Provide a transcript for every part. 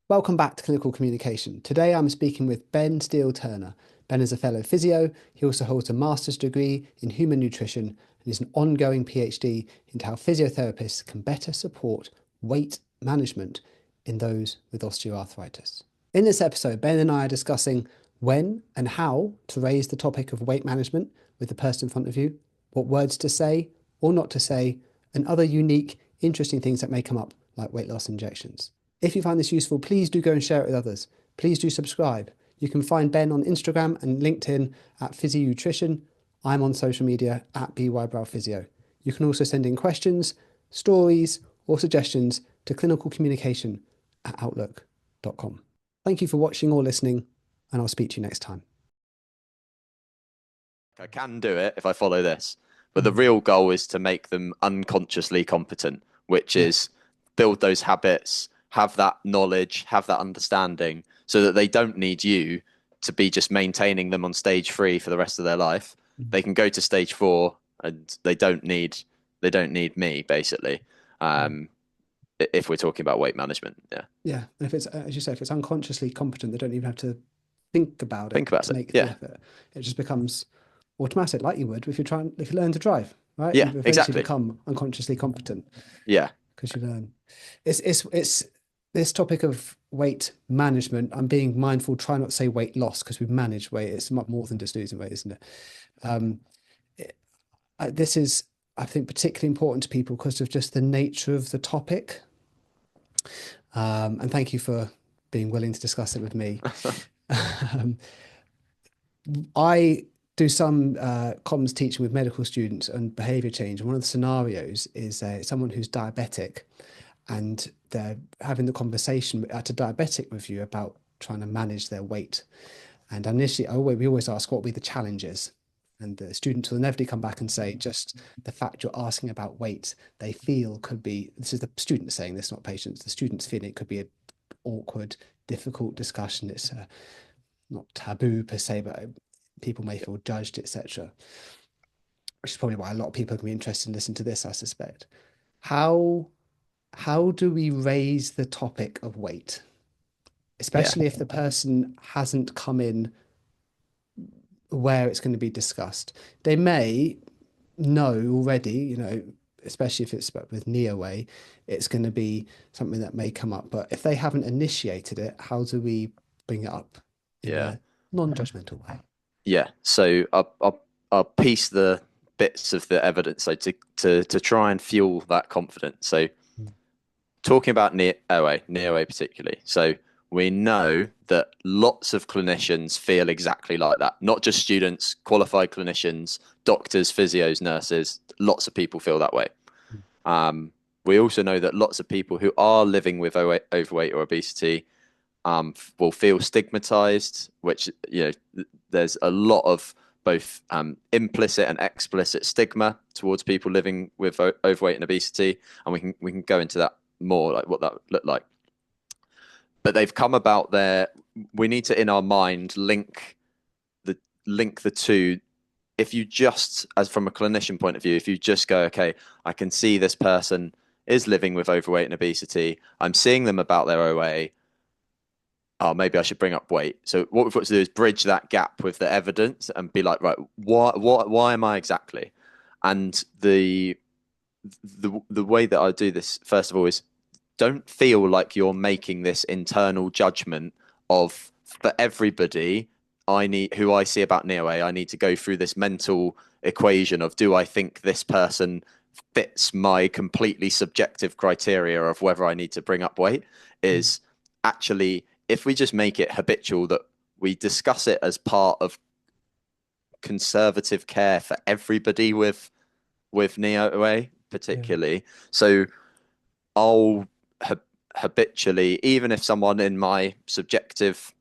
Welcome back to Clinical Communication. Today I'm speaking with Ben Steele-Turner. Ben is a fellow physio. He also holds a master's degree in human nutrition and is an ongoing PhD into how physiotherapists can better support weight management in those with osteoarthritis. In this episode, Ben and I are discussing when and how to raise the topic of weight management with the person in front of you, what words to say or not to say, and other unique, interesting things that may come up, like weight loss injections. If you find this useful, please do go and share it with others. Please do subscribe. You can find Ben on Instagram and LinkedIn at Physio Nutrition. I'm on social media at BYBrowPhysio. You can also send in questions, stories, or suggestions to clinicalcommunication@outlook.com. Thank you for watching or listening, and I'll speak to you next time. I can do it if I follow this, but the real goal is to make them unconsciously competent, which is build those habits, have that knowledge, have that understanding, so that they don't need you to be just maintaining them on stage 3 for the rest of their life. They can go to stage 4 and they don't need me, basically. If we're talking about weight management. Yeah. And if it's, as you say, if it's unconsciously competent, they don't even have to think about to it. Make the effort. It just becomes automatic, like you would if you learn to drive, right? Yeah, you eventually exactly. become unconsciously competent. Yeah. Because you learn. It's this topic of weight management. I'm being mindful, try not to say weight loss, because we've managed weight. It's much more than just losing weight, isn't it? This is, I think, particularly important to people because of just the nature of the topic. And thank you for being willing to discuss it with me. I do some comms teaching with medical students and behavior change. And one of the scenarios is someone who's diabetic, and they're having the conversation at a diabetic review about trying to manage their weight. And initially, we always ask what will be the challenges. And the students will inevitably come back and say, just the fact you're asking about weight, they feel could be, this is the students saying this, not patients, the students feeling it could be an awkward, difficult discussion. It's not taboo per se, but people may feel judged, etc. Which is probably why a lot of people can be interested in listening to this, I suspect. How do we raise the topic of weight, especially if the person hasn't come in where it's going to be discussed? They may know already, especially if it's with NeoWay, it's going to be something that may come up. But if they haven't initiated it, how do we bring it up in a non-judgmental way? Yeah. So I'll piece the bits of the evidence to try and fuel that confidence. So talking about NeoWay particularly. So we know that lots of clinicians feel exactly like that. Not just students, qualified clinicians, doctors, physios, nurses, lots of people feel that way. We also know that lots of people who are living with overweight or obesity will feel stigmatized, which, there's a lot of both implicit and explicit stigma towards people living with overweight and obesity. And we can go into that more, like what that looked like. But they've come about we need to, in our mind, link the two. If you just, as from a clinician point of view, if you just go, okay, I can see this person is living with overweight and obesity, I'm seeing them about their OA, oh, maybe I should bring up weight. So what we've got to do is bridge that gap with the evidence and be like, right, why am I exactly? And the way that I do this, first of all, is don't feel like you're making this internal judgment of, for everybody who I see about NeoWay, I need to go through this mental equation of, do I think this person fits my completely subjective criteria of whether I need to bring up weight? Is actually, if we just make it habitual that we discuss it as part of conservative care for everybody with NeoWay particularly. So I'll habitually, even if someone in my subjective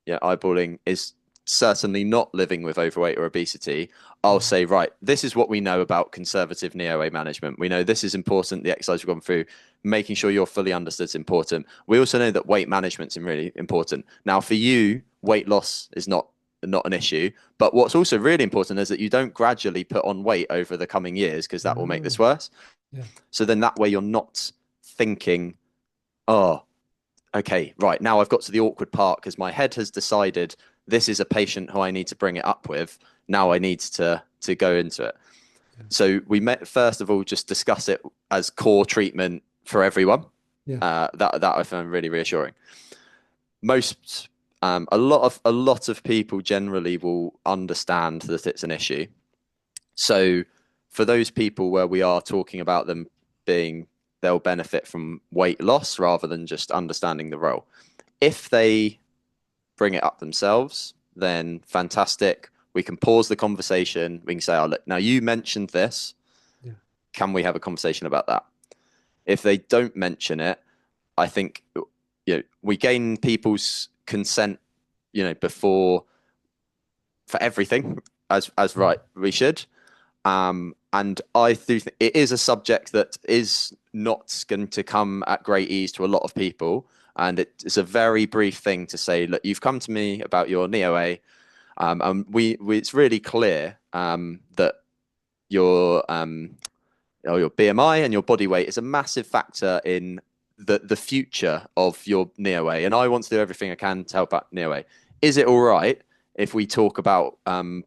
eyeballing is certainly not living with overweight or obesity, I'll say, right, this is what we know about conservative NeoWay management. We know this is important. The exercise we've gone through, making sure you're fully understood is important. We also know that weight management is really important. Now, for you, weight loss is not an issue. But what's also really important is that you don't gradually put on weight over the coming years, because that will make this worse. So then that way you're not thinking, oh, okay, right, now I've got to the awkward part because my head has decided this is a patient who I need to bring it up with. Now I need to go into it. Yeah. So we met first of all, just discuss it as core treatment for everyone. Yeah. That I found really reassuring. Most a lot of people generally will understand that it's an issue. So for those people where we are talking about them being, they'll benefit from weight loss rather than just understanding the role. If they bring it up themselves, then fantastic. We can pause the conversation. We can say, oh, look, now you mentioned this. Yeah. Can we have a conversation about that? If they don't mention it, I think, we gain people's consent, before, for everything, as right we should. And I do think it is a subject that is not going to come at great ease to a lot of people. And it's a very brief thing to say, look, you've come to me about your NEOA, and it's really clear that your your BMI and your body weight is a massive factor in the future of your NEOA, and I want to do everything I can to help out NEOA. Is it all right if we talk about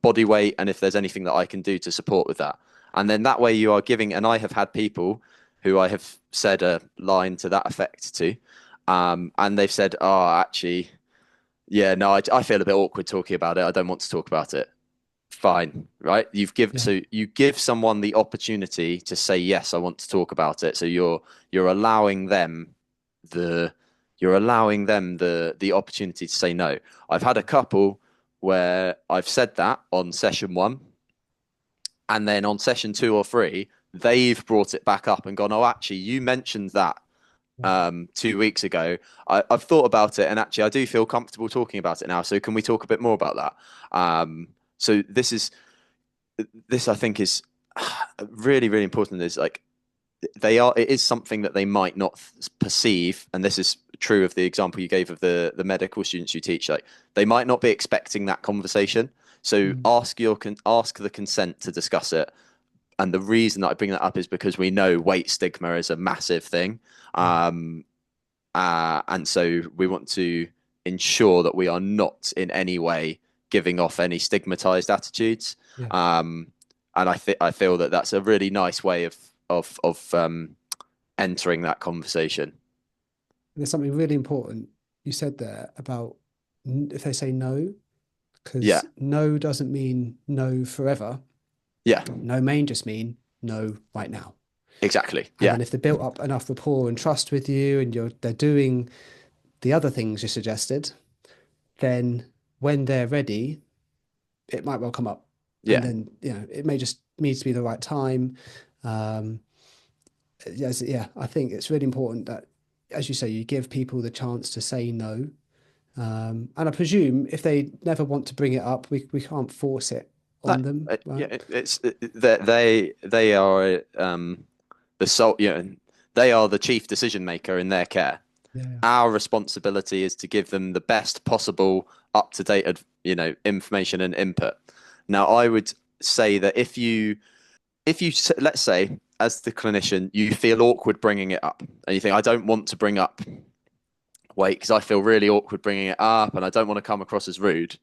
body weight and if there's anything that I can do to support with that? And then that way you are giving, and I have had people who I have said a line to that effect to, and they've said, oh, actually, yeah, no, I feel a bit awkward talking about it. I don't want to talk about it. Fine, right? So you give someone the opportunity to say, yes, I want to talk about it. So you're allowing them the the opportunity to say no. I've had a couple where I've said that on session 1, and then on session 2 or 3, they've brought it back up and gone, oh, actually, you mentioned that 2 weeks ago. I've thought about it, and actually I do feel comfortable talking about it now. So can we talk a bit more about that? So this I think is really, really important. Is like it is something that they might not perceive, and this is true of the example you gave of the medical students you teach. Like they might not be expecting that conversation. So ask the consent to discuss it. And the reason that I bring that up is because we know weight stigma is a massive thing. And so we want to ensure that we are not in any way giving off any stigmatized attitudes. Yeah. And I feel that that's a really nice way of entering that conversation. There's something really important you said there about if they say no, because Yeah. no doesn't mean no forever. Yeah. No may just mean no right now. Exactly. And Yeah. then if they built up enough rapport and trust with you, and they're doing the other things you suggested, then when they're ready, it might well come up. Yeah. And then, it may just need to be the right time. Yeah, I think it's really important that, as you say, you give people the chance to say no. And I presume if they never want to bring it up, we can't force it on them. Right? Yeah, it's that they are the sole, they are the chief decision maker in their care. Yeah. Our responsibility is to give them the best possible up-to-date, information and input. Now, I would say that if you let's say as the clinician you feel awkward bringing it up, and you think I don't want to bring up weight because I feel really awkward bringing it up, and I don't want to come across as rude.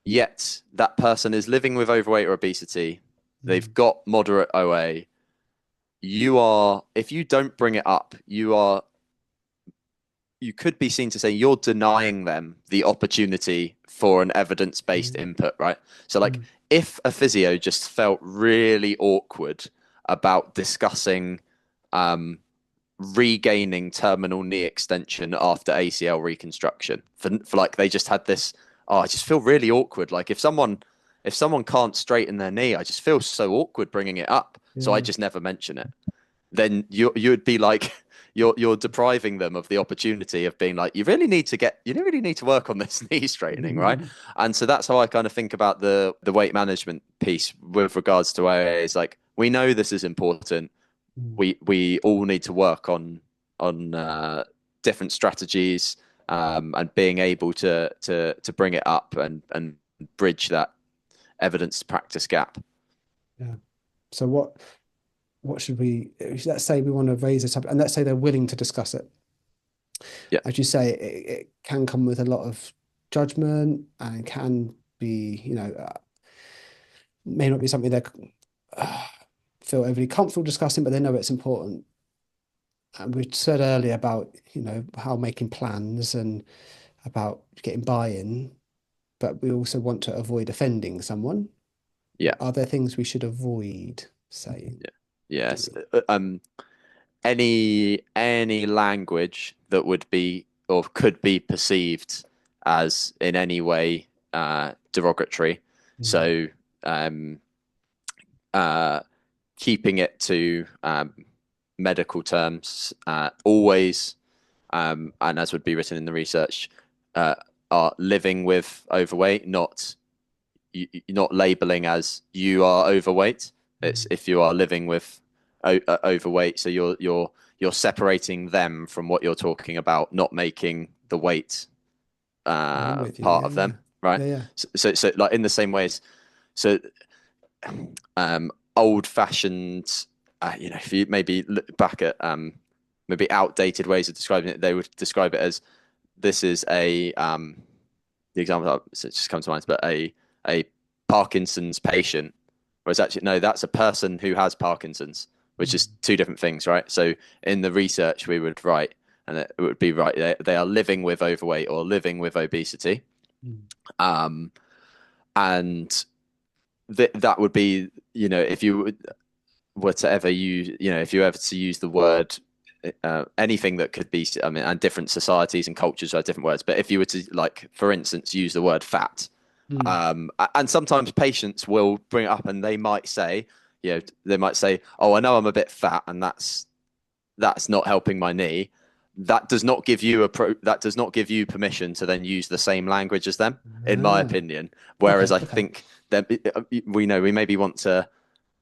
Yet that person is living with overweight or obesity. They've got moderate OA. If you don't bring it up, you could be seen to say you're denying them the opportunity for an evidence-based input, right? So like if a physio just felt really awkward about discussing regaining terminal knee extension after ACL reconstruction, for like they just had this, oh, I just feel really awkward. Like if someone can't straighten their knee, I just feel so awkward bringing it up. So I just never mention it. Then you'd be like, you're depriving them of the opportunity of being like, you really need to work on this knee straightening, right? And so that's how I kind of think about the weight management piece with regards to OA. Is like, we know this is important. We all need to work on different strategies, and being able to bring it up and bridge that evidence to practice gap. Yeah. So what should we, let's say we want to raise this up, and let's say they're willing to discuss it. Yeah. As you say, it can come with a lot of judgment and can be, may not be something they feel overly comfortable discussing, but they know it's important. And we said earlier about, how making plans and about getting buy-in, but we also want to avoid offending someone. Yeah. Are there things we should avoid saying? Yeah. Yes. Any language that would be or could be perceived as in any way derogatory. Mm. So uh, keeping it to medical terms always, and as would be written in the research, uh, are living with overweight, not labeling as you are overweight. It's if you are living with overweight, so you're separating them from what you're talking about, not making the weight I'm with you. part Yeah, of yeah, them, right? yeah, yeah. So like in the same ways, so old fashioned, if you maybe look back at maybe outdated ways of describing it, they would describe it as this is the example that just comes to mind, but a Parkinson's patient, whereas actually no, that's a person who has Parkinson's, which is two different things, right? So in the research, we would write, and it would be right, they are living with overweight or living with obesity, Mm. um, and that would be, if you were to ever use, if you ever to use the word anything that could be, I mean, and different societies and cultures have different words, but if you were to, like, for instance, use the word fat, Mm. and sometimes patients will bring it up and they might say, oh, I know I'm a bit fat and that's not helping my knee. That does not give you that does not give you permission to then use the same language as them, in my Ah, opinion. Whereas okay, I okay. think that we maybe want to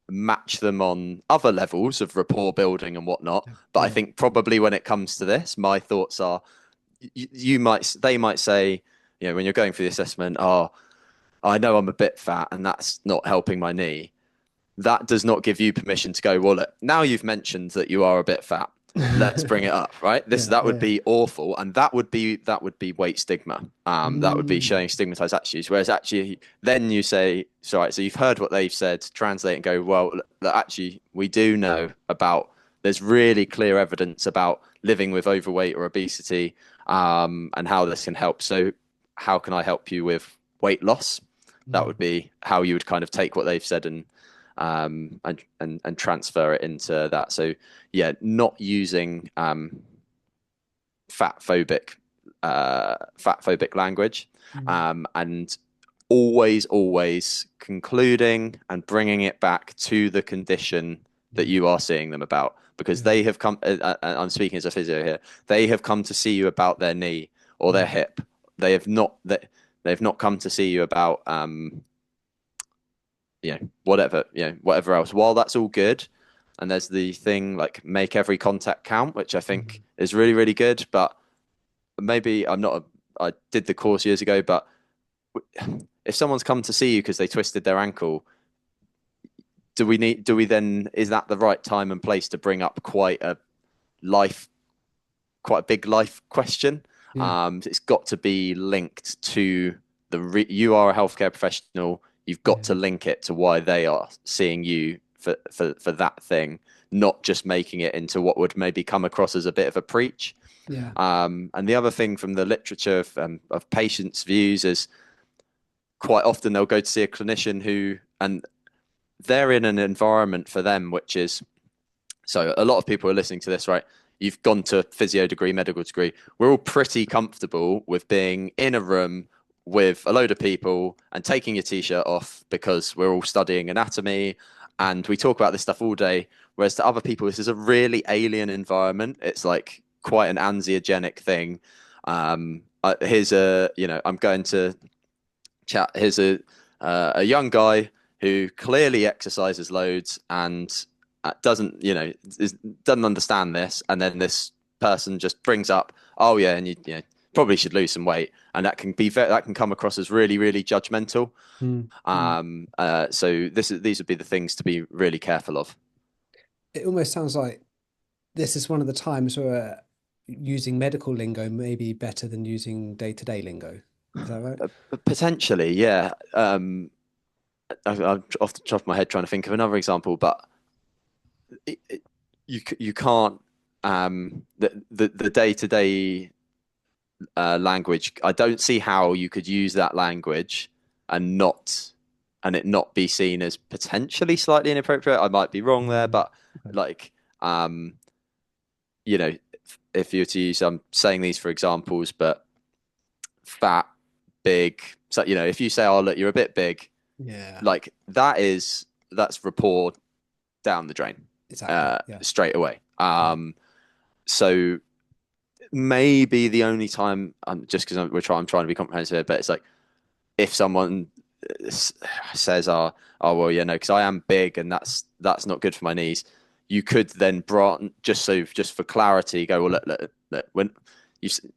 match them on other levels of rapport building and whatnot. But I Yeah. think probably when it comes to this, my thoughts are they might say, when you're going through the assessment, oh, I know I'm a bit fat and that's not helping my knee. That does not give you permission to go, well, look, now you've mentioned that you are a bit fat. Let's bring it up, right? Yeah, That would yeah. be awful, and that would be weight stigma. That would be Mm. showing stigmatized attitudes. Whereas actually, then you say, so you've heard what they've said, translate and go, well, look, actually, we do know about. There's really clear evidence about living with overweight or obesity, and how this can help. So, how can I help you with weight loss? That would Mm. be how you would kind of take what they've said and transfer it into that. So yeah, not using fat phobic language, Mm. and always concluding and bringing it back to the condition that Mm. you are seeing them about, because Yeah. they have come. I'm speaking as a physio here. They have come to see you about their knee or their Mm. hip. They have not that they've not come to see you about whatever else. While that's all good, and there's the thing like make every contact count, which I think Mm. is really, really good. But maybe I did the course years ago, but if someone's come to see you because they twisted their ankle, is that the right time and place to bring up life, quite a big life question? Yeah. It's got to be linked to you are a healthcare professional. You've got Yeah. to link it to why they are seeing you for that thing, not just making it into what would maybe come across as a bit of a preach. Yeah. And the other thing from the literature of patients' views is quite often they'll go to see a clinician and they're in an environment for them, which is, so a lot of people are listening to this, right? You've gone to physio degree, medical degree. We're all pretty comfortable with being in a room with a load of people and taking your t-shirt off because we're all studying anatomy and we talk about this stuff all day. Whereas to other people, this is a really alien environment. It's like quite an anxiogenic thing. I'm going to chat. Here's a young guy who clearly exercises loads and doesn't understand this, and then this person just brings up, oh yeah, and you probably should lose some weight, and that can come across as really, really judgmental. Mm. Mm. So these would be the things to be really careful of. It almost sounds like this is one of the times where using medical lingo may be better than using day-to-day lingo. Is that right? Potentially, yeah. I'm off the top of my head trying to think of another example, but you can't the day-to-day language. I don't see how you could use that language and it not be seen as potentially slightly inappropriate. I might be wrong there, but Okay. like you know, if you were to use, I'm saying these for examples, but fat, big. So if you say, "Oh, look, you're a bit big," Yeah, like that's rapport down the drain, exactly. Yeah. straight away. So maybe the only time, just because I'm trying to be comprehensive here, but it's like if someone says, "Oh, well, yeah, no, because I am big and that's not good for my knees," you could then just for clarity, go, "Well, look, we're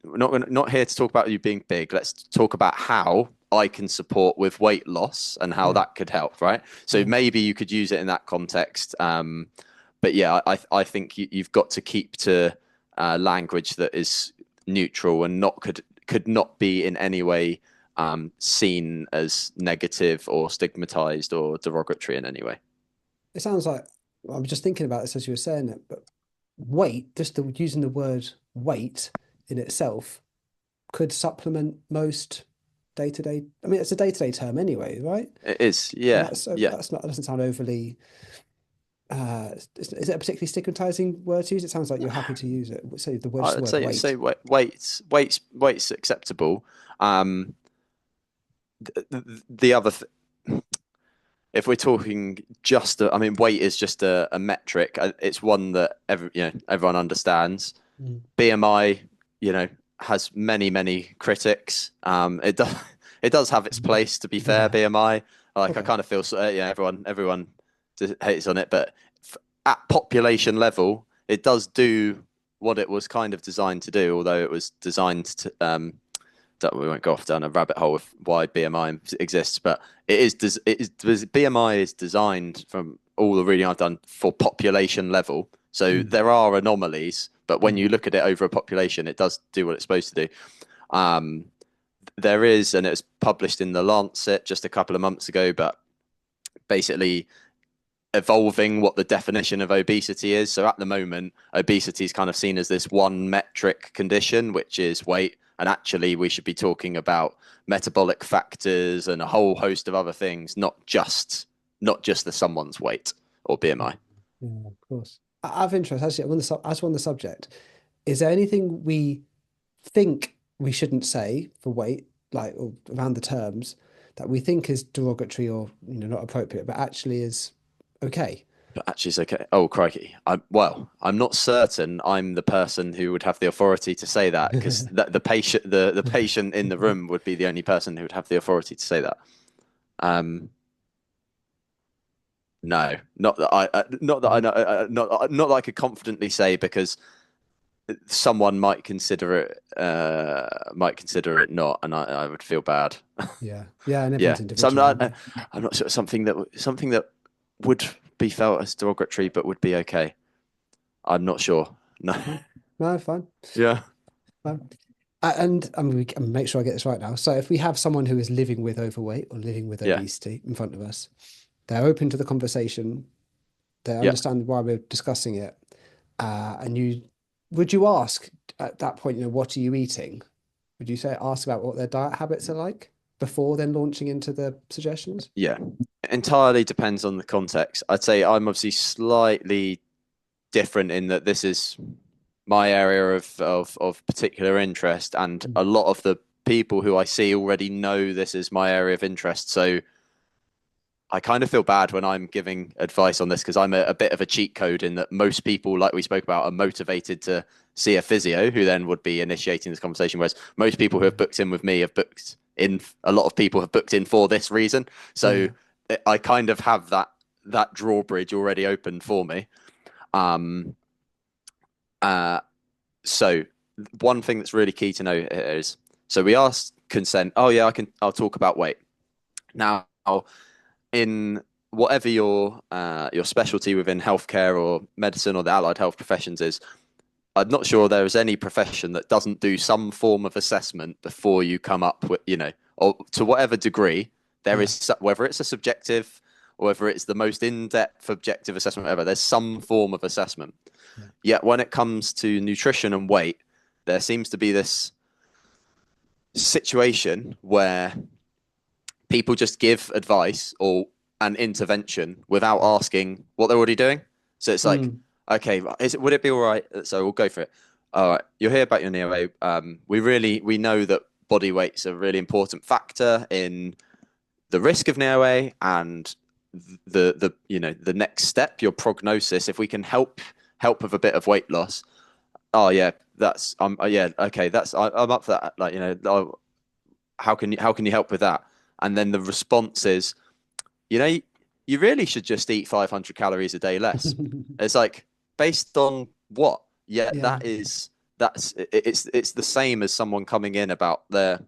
not here to talk about you being big. Let's talk about how I can support with weight loss and how Yeah. that could help, right?" So Yeah. maybe you could use it in that context. But yeah, I think you've got to keep to language that is neutral and could not be in any way seen as negative or stigmatized or derogatory in any way. It sounds like I was just thinking about this as you were saying it, but weight, using the word weight in itself could supplement most day-to-day. I mean, it's a day-to-day term anyway, right? It is, And yeah, yeah. that's not that doesn't sound overly. Is it a particularly stigmatizing word to use? It sounds like you're happy to use it. Say the word, just the I'd word say weight. weight's acceptable. Um, the other if we're talking I mean, weight is just a metric. It's one that everyone understands. Mm. BMI, has many critics. It does have its place, to be fair. Yeah. BMI, like I Okay. kind of feel so, everyone just hates on it, but at population level, it does do what it was kind of designed to do. Although it was designed to, we won't go off down a rabbit hole with why BMI exists, but BMI is designed, from all the reading I've done, for population level. So Mm. there are anomalies, but when Mm. you look at it over a population, it does do what it's supposed to do. Um, there is, and it was published in the Lancet just a couple of months ago, but basically evolving what the definition of obesity is. So at the moment, obesity is kind of seen as this one metric condition, which is weight. And actually, we should be talking about metabolic factors and a whole host of other things, not just someone's weight or BMI. Yeah, of course. Out of interest, actually, as we're on the subject, is there anything we think we shouldn't say for weight, like or around the terms, that we think is derogatory or not appropriate, but actually is okay? But actually, it's okay. Oh, crikey! I'm not certain I'm the person who would have the authority to say that, because the patient in the room would be the only person who would have the authority to say that. Um, no, not that I know, not that I could confidently say, because someone might consider it not, and I would feel bad. Yeah, yeah, and Yeah, everyone's so I'm individual, not aren't they? I'm not sure something that would be felt as derogatory but would be okay. I'm not sure. No. No, no, fine. Yeah. Fine. And I'm going to make sure I get this right now. So if we have someone who is living with overweight or living with Yeah. obesity in front of us, they're open to the conversation, they Yeah. understand why we're discussing it, and would you ask at that point, what are you eating? Would you say ask about what their diet habits are like before then launching into the suggestions? Yeah. Entirely depends on the context. I'd say I'm obviously slightly different in that this is my area of particular interest, and Mm. a lot of the people who I see already know this is my area of interest. So I kind of feel bad when I'm giving advice on this, because I'm a bit of a cheat code in that most people, like we spoke about, are motivated to see a physio who then would be initiating this conversation. Whereas most people who have booked in with me have booked in, a lot of people have booked in for this reason. So Yeah. I kind of have that drawbridge already open for me. Um, uh, so one thing that's really key to know is, so we asked consent. Oh yeah, I'll talk about weight. Now, in whatever your specialty within healthcare or medicine or the allied health professions is, I'm not sure there is any profession that doesn't do some form of assessment before you come up with, or to whatever degree there Yeah. is, whether it's a subjective or whether it's the most in-depth objective assessment ever, there's some form of assessment. Yeah. Yet when it comes to nutrition and weight, there seems to be this situation where people just give advice or an intervention without asking what they're already doing. So it's like, Mm. okay, would it be all right? So we'll go for it. All right, you'll hear about your neo. We know that body weight's a really important factor in the risk of neo and the next step, your prognosis. If we can help with a bit of weight loss, oh yeah, that's yeah, okay, I'm up for that. Like, how can you help with that? And then the response is, you really should just eat 500 calories a day less. It's like, based on what? Yeah, Yeah. it's the same as someone coming in about their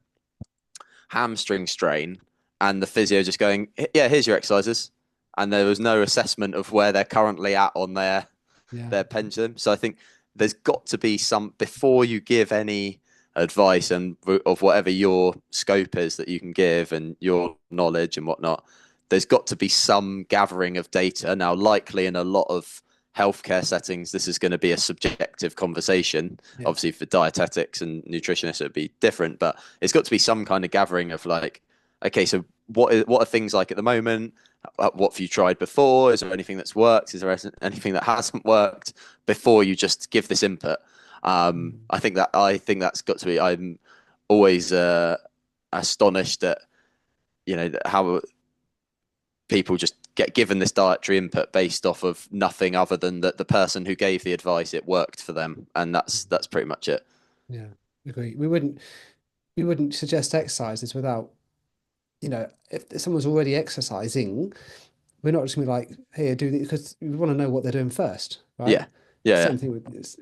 hamstring strain and the physio just going, yeah, here's your exercises. And there was no assessment of where they're currently at on Yeah. their pendulum. So I think there's got to be some, before you give any advice and of whatever your scope is that you can give and your knowledge and whatnot, there's got to be some gathering of data. Now, likely in a lot of healthcare settings, this is going to be a subjective conversation. Yeah. Obviously, for dietetics and nutritionists, it'd be different, but it's got to be some kind of gathering of like, okay, so what are things like at the moment? What have you tried before? Is there anything that's worked? Is there anything that hasn't worked? Before you just give this input, I think that's got to be. I'm always astonished at how people just get given this dietary input based off of nothing other than that the person who gave the advice, it worked for them, and that's pretty much it. Yeah. Agree. We wouldn't suggest exercises without, if someone's already exercising, we're not just gonna be like, hey, do this, because we want to know what they're doing first, right? Yeah, yeah, yeah. Same thing with this,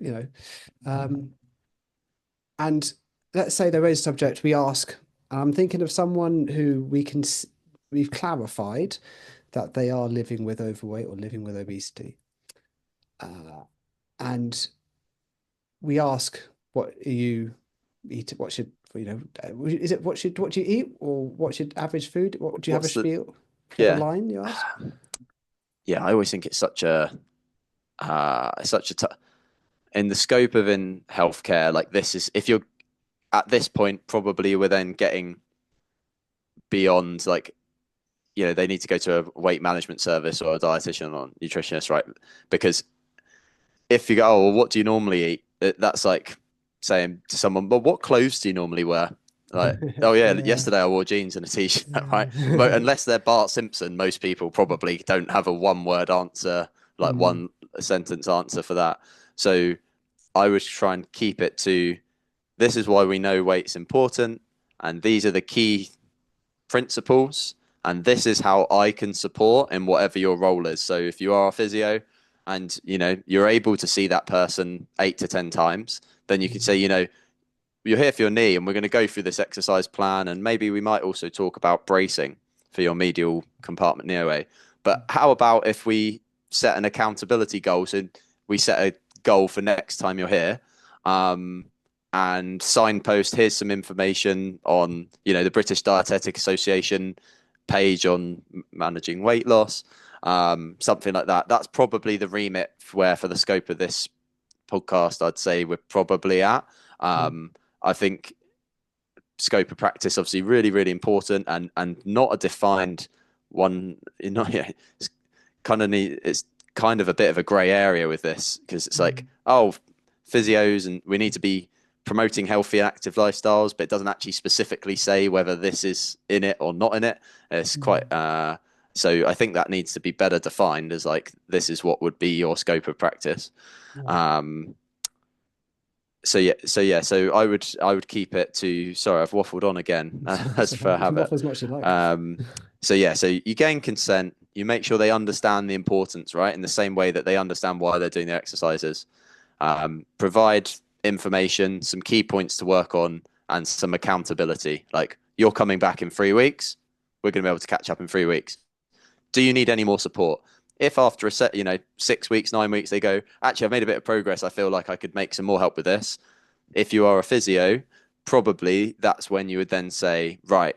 and let's say there is a subject we ask, and I'm thinking of someone who we've clarified that they are living with overweight or living with obesity. And we ask, what are you eat? What should, is it what do you eat, or what's your average food? What do you have a What's the spiel? Do you have a yeah line you ask? yeah? I always think it's such a in the scope of in healthcare, like this is, if you're at this point, probably we're then getting beyond, like, they need to go to a weight management service or a dietitian or nutritionist, right? Because if you go, oh, well, what do you normally eat? That's like saying to someone, well, what clothes do you normally wear? Like, oh yeah, Yeah. yesterday I wore jeans and a t-shirt, right? Yeah. Unless they're Bart Simpson, most people probably don't have a one-word answer, like Mm. one sentence answer for that. So I would try and keep it to, this is why we know weight's important, and these are the key principles, and this is how I can support in whatever your role is. So if you are a physio and you're able to see that person 8 to 10 times, then you can say, you're here for your knee and we're going to go through this exercise plan, and maybe we might also talk about bracing for your medial compartment knee OA. But how about if we set an accountability goal? So we set a goal for next time you're here, and signpost, here's some information on the British Dietetic Association page on managing weight loss, something like that. That's probably the remit where, for the scope of this podcast, I'd say we're probably at. I think scope of practice, obviously, really, really important, and not a defined one. It's it's kind of a bit of a grey area with this, because it's like, oh, physios, and we need to be promoting healthy and active lifestyles, but it doesn't actually specifically say whether this is in it or not in it. It's quite so I think that needs to be better defined as, like, this is what would be your scope of practice. So I would keep it to, sorry, I've waffled on again, as per You can habit. waffle as much as you like. So you gain consent, you make sure they understand the importance, right? In the same way that they understand why they're doing the exercises. Provide information, some key points to work on, and some accountability. Like, you're coming back in 3 weeks, we're going to be able to catch up in 3 weeks. Do you need any more support? If after a set, 6 weeks, 9 weeks, they go, actually, I've made a bit of progress. I feel like I could make some more help with this. If you are a physio, probably that's when you would then say, right,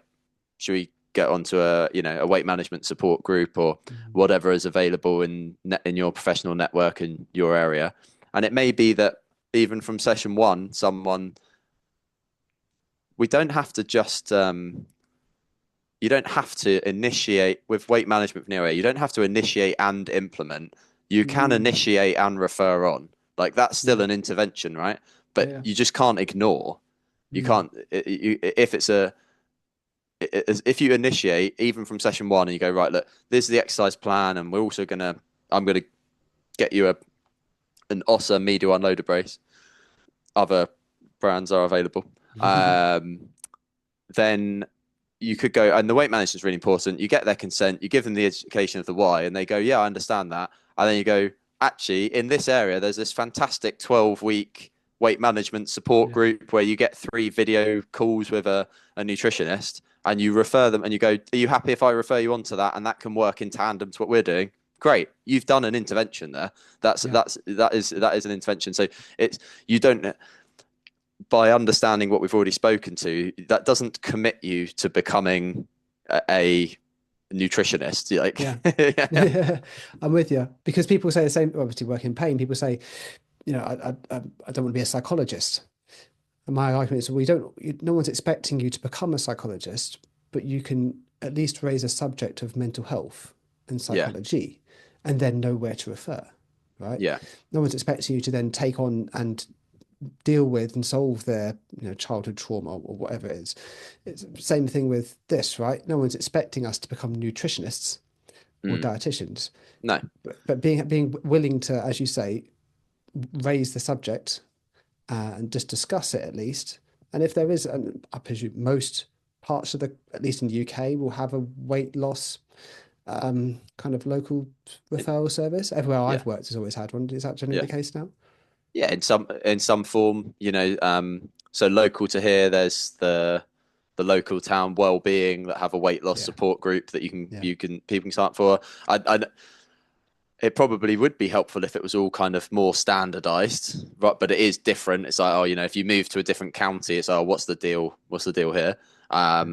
should we get onto a weight management support group or whatever is available in your professional network in your area. And it may be that even from session one, we don't have to just you don't have to initiate with weight management for Neo. You don't have to initiate and implement. You can Mm, initiate and refer on. Like that's still yeah, an intervention, right? But yeah, you just can't ignore. You mm, can't if it's a if you initiate even from session one and you go, right, look, this is the exercise plan, and I'm gonna get you an OSA medial unloader brace. Other brands are available. Um, then you could go, and the weight management is really important. You get their consent, you give them the education of the why, and they go, yeah, I understand that. And then you go, actually, in this area, there's this fantastic 12-week weight management support yeah, group where you get 3 video calls with a nutritionist, and you refer them, and you go, are you happy if I refer you on to that? And that can work in tandem to what we're doing. Great, you've done an intervention there. yeah. That is an intervention. So it's you don't by understanding what we've already spoken to, that doesn't commit you to becoming a nutritionist. Like, Yeah. yeah, Yeah, I'm with you because people say the same. Obviously, work in pain. People say, I don't want to be a psychologist. And my argument is, no one's expecting you to become a psychologist, but you can at least raise a subject of mental health and yeah, psychology, and then know where to refer. Right? yeah, No one's expecting you to then take on and deal with and solve their childhood trauma or whatever it is. It's the same thing with this, right? No one's expecting us to become nutritionists or mm, dietitians, no, but being willing to, as you say, raise the subject and just discuss it at least. And if there is, I presume most parts of at least in the UK, will have a weight loss kind of local referral service. Everywhere yeah, I've worked has always had one. Is that generally yeah, the case now? yeah. In some form, so local to here, there's the local town well-being that have a weight loss Yeah, support group that yeah, people can sign up for. It probably would be helpful if it was all kind of more standardized, right? But it is different. It's like, oh, if you move to a different county, it's, oh, what's the deal? What's the deal here? yeah.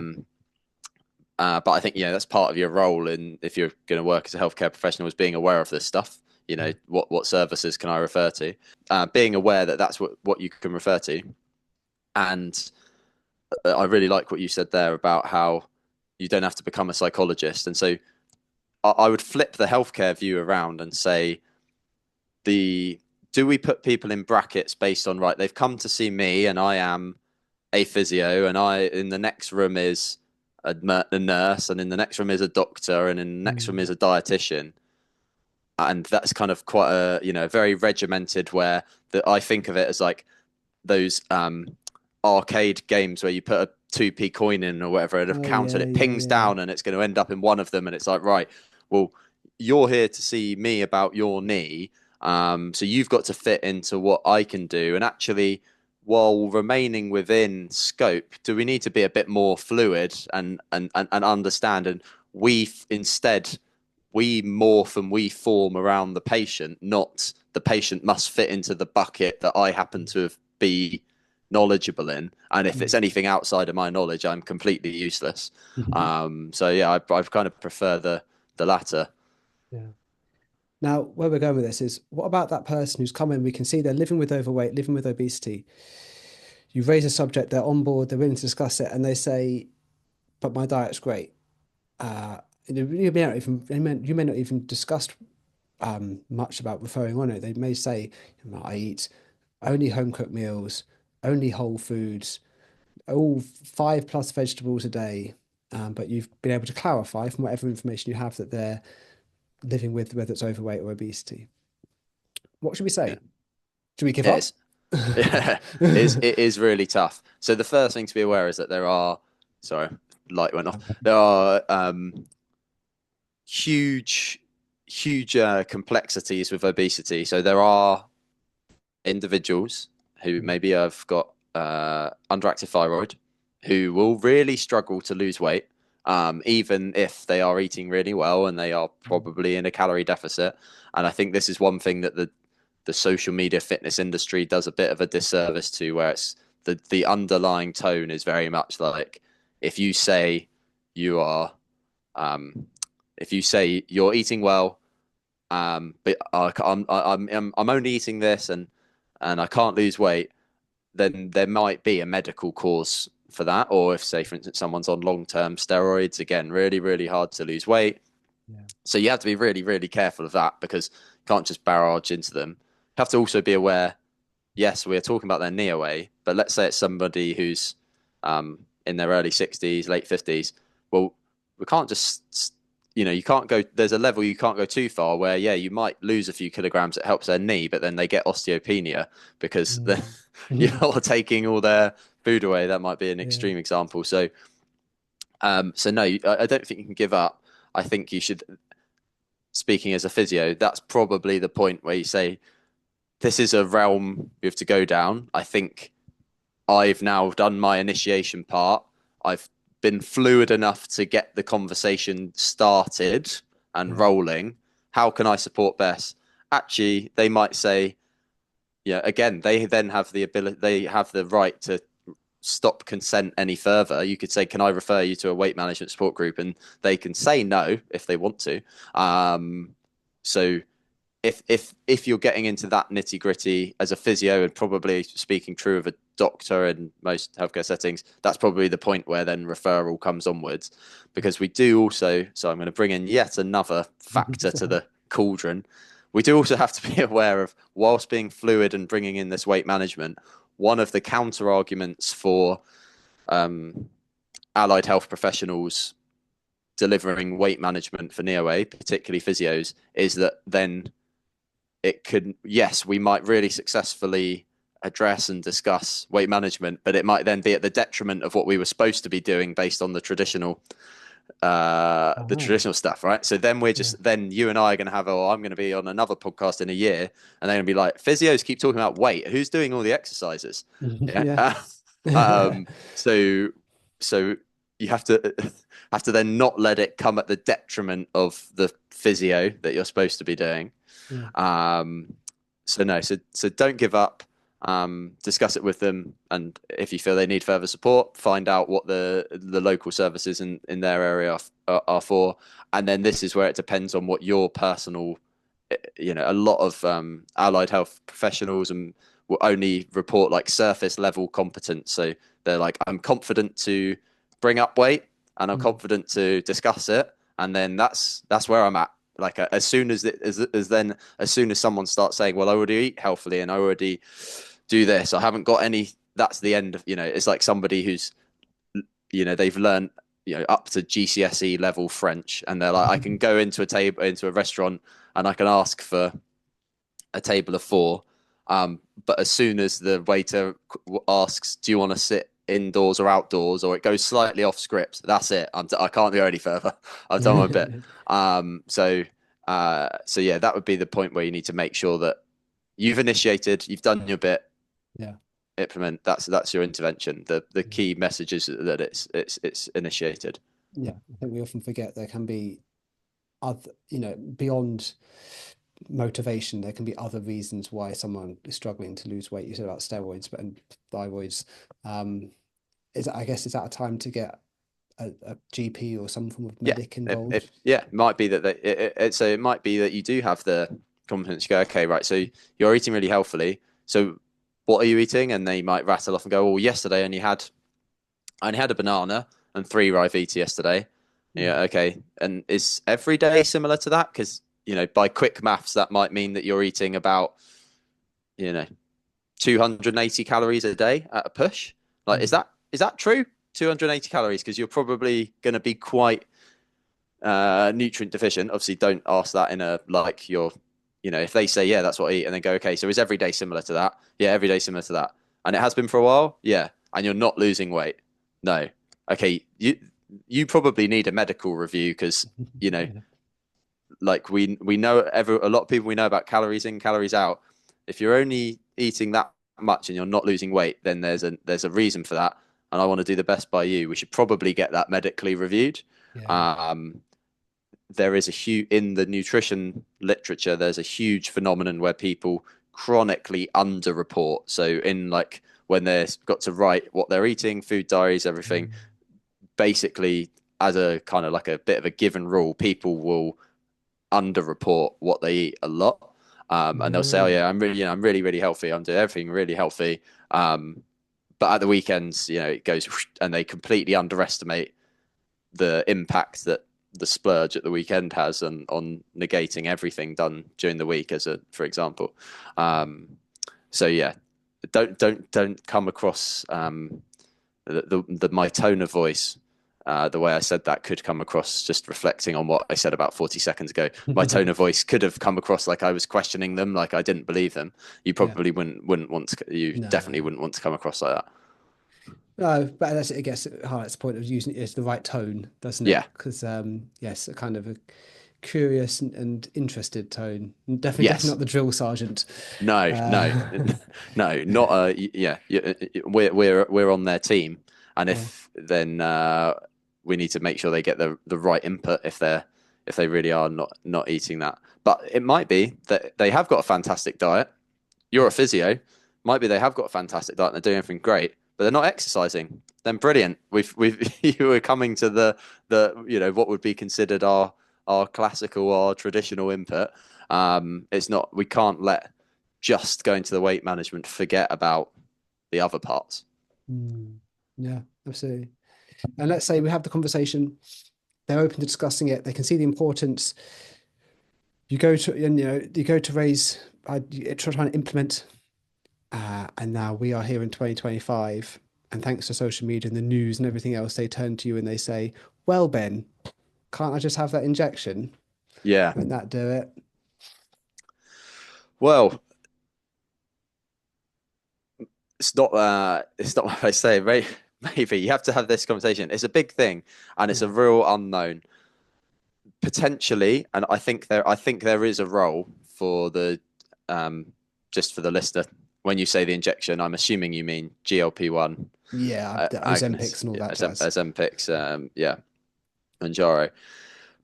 But I think, that's part of your role in if you're going to work as a healthcare professional is being aware of this stuff. Mm. What services can I refer to? Being aware that that's what you can refer to. And I really like what you said there about how you don't have to become a psychologist. And so I would flip the healthcare view around and say, do we put people in brackets based on, right, they've come to see me and I am a physio, and I in the next room is a nurse, and in the next room is a doctor, and in the next room Mm. is a dietitian, and that's kind of quite very regimented, where that I think of it as like those arcade games where you put a 2p coin in or whatever at a Oh counter, and yeah, it yeah, pings yeah. down and it's going to end up in one of them, and it's like, right, well, you're here to see me about your knee, so you've got to fit into what I can do. And actually, while remaining within scope, do we need to be a bit more fluid and understand? And instead we morph and we form around the patient, not the patient must fit into the bucket that I happen to be knowledgeable in. And if it's Mm. anything outside of my knowledge, I'm completely useless. Mm. So yeah, I kind of prefer the latter. Yeah. Now, where we're going with this is, what about that person who's come in? We can see they're living with overweight, living with obesity. You raise a subject, they're on board, they're willing to discuss it, and they say, "But my diet's great." You may not even discuss much about referring on it. They may say, "I eat only home cooked meals, only whole foods, all 5+ vegetables a day." But you've been able to clarify from whatever information you have that they're living with, whether it's overweight or obesity. What should we Yeah, say? Should we give up? it's yeah, it is really tough. So the first thing to be aware is that there are, sorry, light went off. There are huge, huge complexities with obesity. So there are individuals who maybe have got underactive thyroid who will really struggle to lose weight. even if they are eating really well and they are probably in a calorie deficit. And I think this is one thing that the social media fitness industry does a bit of a disservice to, where it's the underlying tone is very much like, if you say you are, if you say you're eating well, but I'm only eating this and I can't lose weight, then there might be a medical cause for that. Or if, say, for instance, someone's on long-term steroids, again, really, really hard to lose weight. Yeah. So you have to be really, really careful of that, because you can't just barrage into them. You have to also be aware, yes, we're talking about their knee away, but let's say it's somebody who's in their early 60s, late 50s. Well, we can't just, you can't go, there's a level you can't go too far where, yeah, you might lose a few kilograms, it helps their knee, but then they get osteopenia because you're taking all their food away. That might be an extreme example. So, no, I don't think you can give up. I think you should, speaking as a physio, that's probably the point where you say, this is a realm you have to go down. I think I've now done my initiation part. I've been fluid enough to get the conversation started and rolling. How can I support best? Actually, they might say, yeah, again, they then have the ability, they have the right to stop consent any further. You could say, can I refer you to a weight management support group? And they can say no if they want to. So if you're getting into that nitty gritty as a physio, and probably speaking true of a doctor in most healthcare settings, that's probably the point where then referral comes onwards. Because we do also, so I'm going to bring in yet another factor to the cauldron. We do also have to be aware of, whilst being fluid and bringing in this weight management, one of the counter arguments for allied health professionals delivering weight management for NEOA, particularly physios, is that then it could, yes, we might really successfully address and discuss weight management, but it might then be at the detriment of what we were supposed to be doing based on the traditional traditional stuff, right? So then we're just, then you and I are going to have, I'm going to be on another podcast in a year, and they're going to be like, physios keep talking about weight. Who's doing all the exercises? So you have to then not let it come at the detriment of the physio that you're supposed to be doing. So don't give up. Discuss it with them, and if you feel they need further support, find out what the local services in their area are for. And then this is where it depends on what your personal, a lot of allied health professionals and will only report like surface level competence. So they're like, I'm confident to bring up weight and I'm confident to discuss it, and then that's where I'm at. Like as soon as someone starts saying, well, I already eat healthily and I already do this, I haven't got any, that's the end of, it's like somebody who's, they've learned, up to GCSE level French, and they're like, I can go into a restaurant and I can ask for a table of 4. But as soon as the waiter asks, do you want to sit indoors or outdoors, or it goes slightly off script, that's it. I can't go any further. I've done my bit. So yeah, that would be the point where you need to make sure that you've initiated, you've done your bit. Implement. That's your intervention. The key message is that it's initiated. I think we often forget there can be other, beyond motivation, there can be other reasons why someone is struggling to lose weight. You said about steroids, but and thyroids. Is that a time to get a GP or some form of medic involved? It might be that it might be that you do have the confidence. You go, okay, right, so you're eating really healthily. So what are you eating? And they might rattle off and go, well, yesterday I only had a banana and 3 Ryvita yesterday. Yeah, okay. And is every day similar to that? Because by quick maths, that might mean that you're eating about 280 calories a day at a push. Like, is that true? 280 calories? Because you're probably going to be quite nutrient deficient. Obviously, don't ask that in a like you're. If they say, yeah, that's what I eat, and then go, okay, so is every day similar to that? Yeah, every day similar to that. And it has been for a while? Yeah. And you're not losing weight? No. Okay, you probably need a medical review, because, like we know, a lot of people we know about calories in, calories out. If you're only eating that much and you're not losing weight, then there's a reason for that. And I want to do the best by you. We should probably get that medically reviewed. Yeah. There is a huge, in the nutrition literature, there's a huge phenomenon where people chronically underreport. So in like when they've got to write what they're eating, food diaries, everything, Mm. basically as a kind of like a bit of a given rule, people will underreport what they eat a lot. And they'll say, "Oh Right. yeah, I'm really, really healthy. I'm doing everything really healthy." But at the weekends, it goes whoosh, and they completely underestimate the impact that the splurge at the weekend has on negating everything done during the week, for example. So yeah, don't come across my tone of voice. The way I said that could come across, just reflecting on what I said about 40 seconds ago. My tone of voice could have come across like I was questioning them, like I didn't believe them. You Yeah. probably wouldn't want to. You No. definitely wouldn't want to come across like that. No, but that's, I guess, it highlights the point of using it's the right tone, doesn't Yeah. it? Because yes, a kind of a curious and interested tone. Definitely Yes. not the drill sergeant. No. No. Uh, No. Not. Yeah. We're on their team, and yeah. if then we need to make sure they get the right input if they really are not eating that. But it might be that they have got a fantastic diet. You're a Yeah. physio. Might be they have got a fantastic diet and they're doing everything great, but they're not exercising. Then brilliant. We've you were coming to the what would be considered our classical or traditional input. It's not. We can't let just going to the weight management forget about the other parts. Mm. Yeah, absolutely. And let's say we have the conversation, they're open to discussing it, they can see the importance. You go to, and you go to raise, trying to implement, and now we are here in 2025. And thanks to social media and the news and everything else, they turn to you and they say, "Well, Ben, can't I just have that injection? Yeah. Won't that do it?" Well, it's not what I say. Maybe you have to have this conversation. It's a big thing and it's a Yeah. real unknown. Potentially, and I think there is a role for the just for the listener. When you say the injection, I'm assuming you mean GLP-1 Yeah, the agonists, Ozempics and all that jazz. Ozempics, yeah, Manjaro.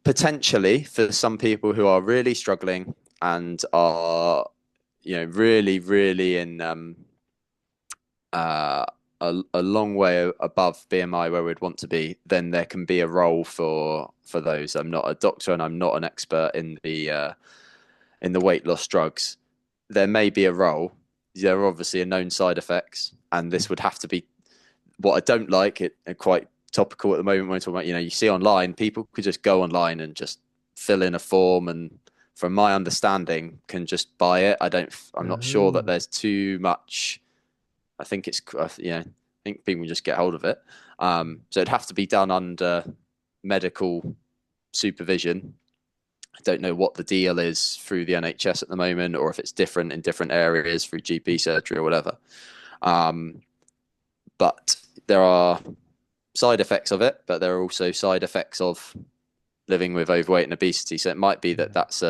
Potentially for some people who are really struggling and are, really, really in uh, a long way above BMI where we'd want to be, then there can be a role for those. I'm not a doctor and I'm not an expert in the weight loss drugs. There may be a role. There are obviously known side effects, and this would have to be what I don't like. It quite topical at the moment when we're talking about. You see online, people could just go online and just fill in a form, and from my understanding, can just buy it. I'm not sure that Oh. there's too much. I think I think people just get hold of it. So it'd have to be done under medical supervision. I don't know what the deal is through the NHS at the moment, or if it's different in different areas through GP surgery or whatever. Um, but there are side effects of it, but there are also side effects of living with overweight and obesity. So it might be that Yeah. that's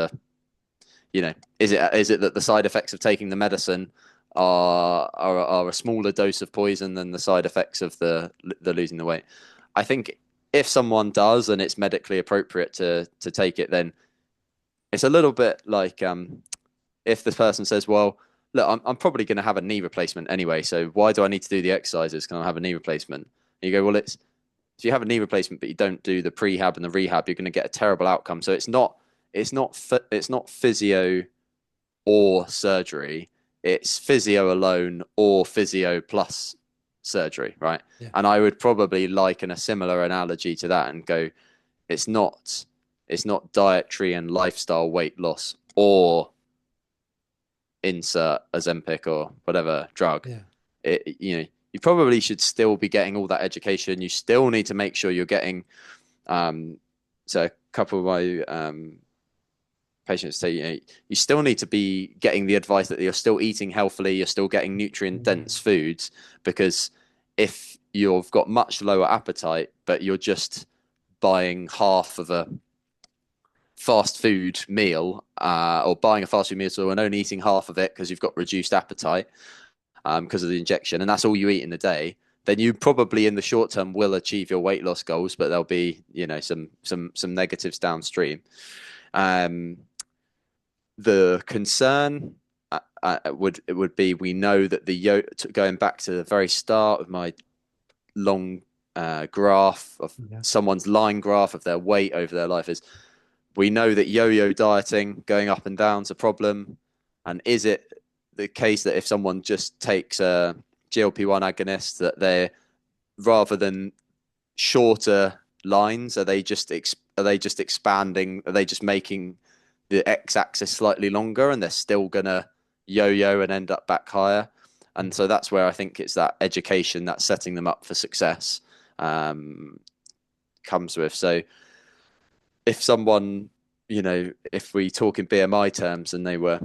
is it that the side effects of taking the medicine are a smaller dose of poison than the side effects of the losing the weight? I think if someone does and it's medically appropriate to take it, then it's a little bit like if the person says, "Well, look, I'm probably going to have a knee replacement anyway, so why do I need to do the exercises? Can I have a knee replacement?" And you go, "Well, it's if you have a knee replacement but you don't do the prehab and the rehab, you're going to get a terrible outcome. So it's not physio or surgery. It's physio alone or physio plus surgery, right?" Yeah. And I would probably liken a similar analogy to that and go, it's not dietary and lifestyle weight loss or insert Ozempic or whatever drug. Yeah. You probably should still be getting all that education. You still need to make sure you're getting. So a couple of my patients say, you still need to be getting the advice that you're still eating healthily, you're still getting nutrient dense Mm. foods, because if you've got much lower appetite, but you're just buying half of a fast food meal, or buying a fast food meal and only eating half of it because you've got reduced appetite because of the injection, and that's all you eat in the day, then you probably in the short term will achieve your weight loss goals, but there'll be, some negatives downstream. The concern would be, we know that going back to the very start of my long graph of someone's line graph of their weight over their life, is we know that yo-yo dieting, going up and down, is a problem. And is it the case that if someone just takes a GLP-1 agonist, that they're, rather than shorter lines, are they just expanding? Are they just making the x-axis slightly longer, and they're still gonna yo-yo and end up back higher? And so that's where I think it's that education that's setting them up for success comes with. So if someone, if we talk in BMI terms and they were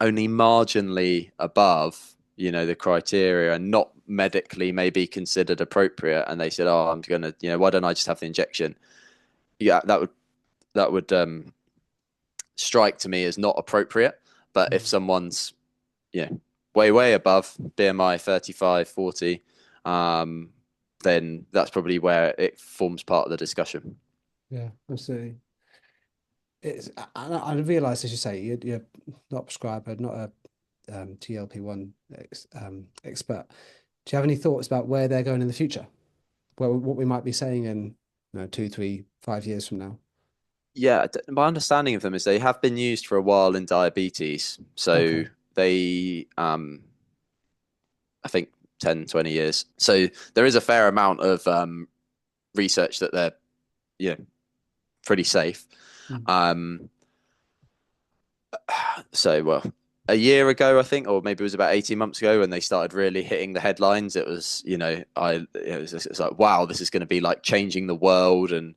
only marginally above, the criteria and not medically maybe considered appropriate, and they said, oh, I'm going to, why don't I just have the injection? Yeah, that would strike to me as not appropriate. But if someone's, way above BMI 35, 40, then that's probably where it forms part of the discussion. Yeah, absolutely. I realise, as you say, you're not a prescriber, not a GLP-1 expert. Do you have any thoughts about where they're going in the future? What we might be saying in 2, 3, 5 years from now? Yeah, my understanding of them is they have been used for a while in diabetes. So they, I think 10, 20 years. So there is a fair amount of research that they're, pretty safe. So, well, a year ago, I think, or maybe it was about 18 months ago, when they started really hitting the headlines, it was, it's like, wow, this is going to be like changing the world. And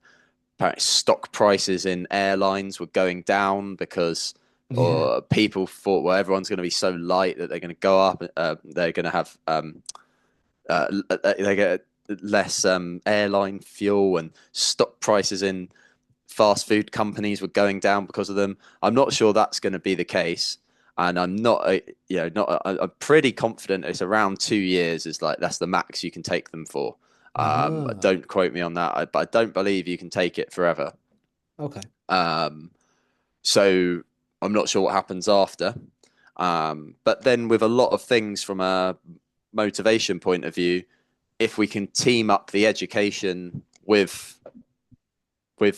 apparently stock prices in airlines were going down because people thought, well, everyone's going to be so light that they're going to go up. They're going to have, they get less airline fuel, and stock prices in fast food companies were going down because of them. I'm not sure that's going to be the case, and I'm I'm pretty confident it's around 2 years is like that's the max you can take them for. Don't quote me on that, but I don't believe you can take it forever. Okay. So I'm not sure what happens after. But then with a lot of things from a motivation point of view, if we can team up the education with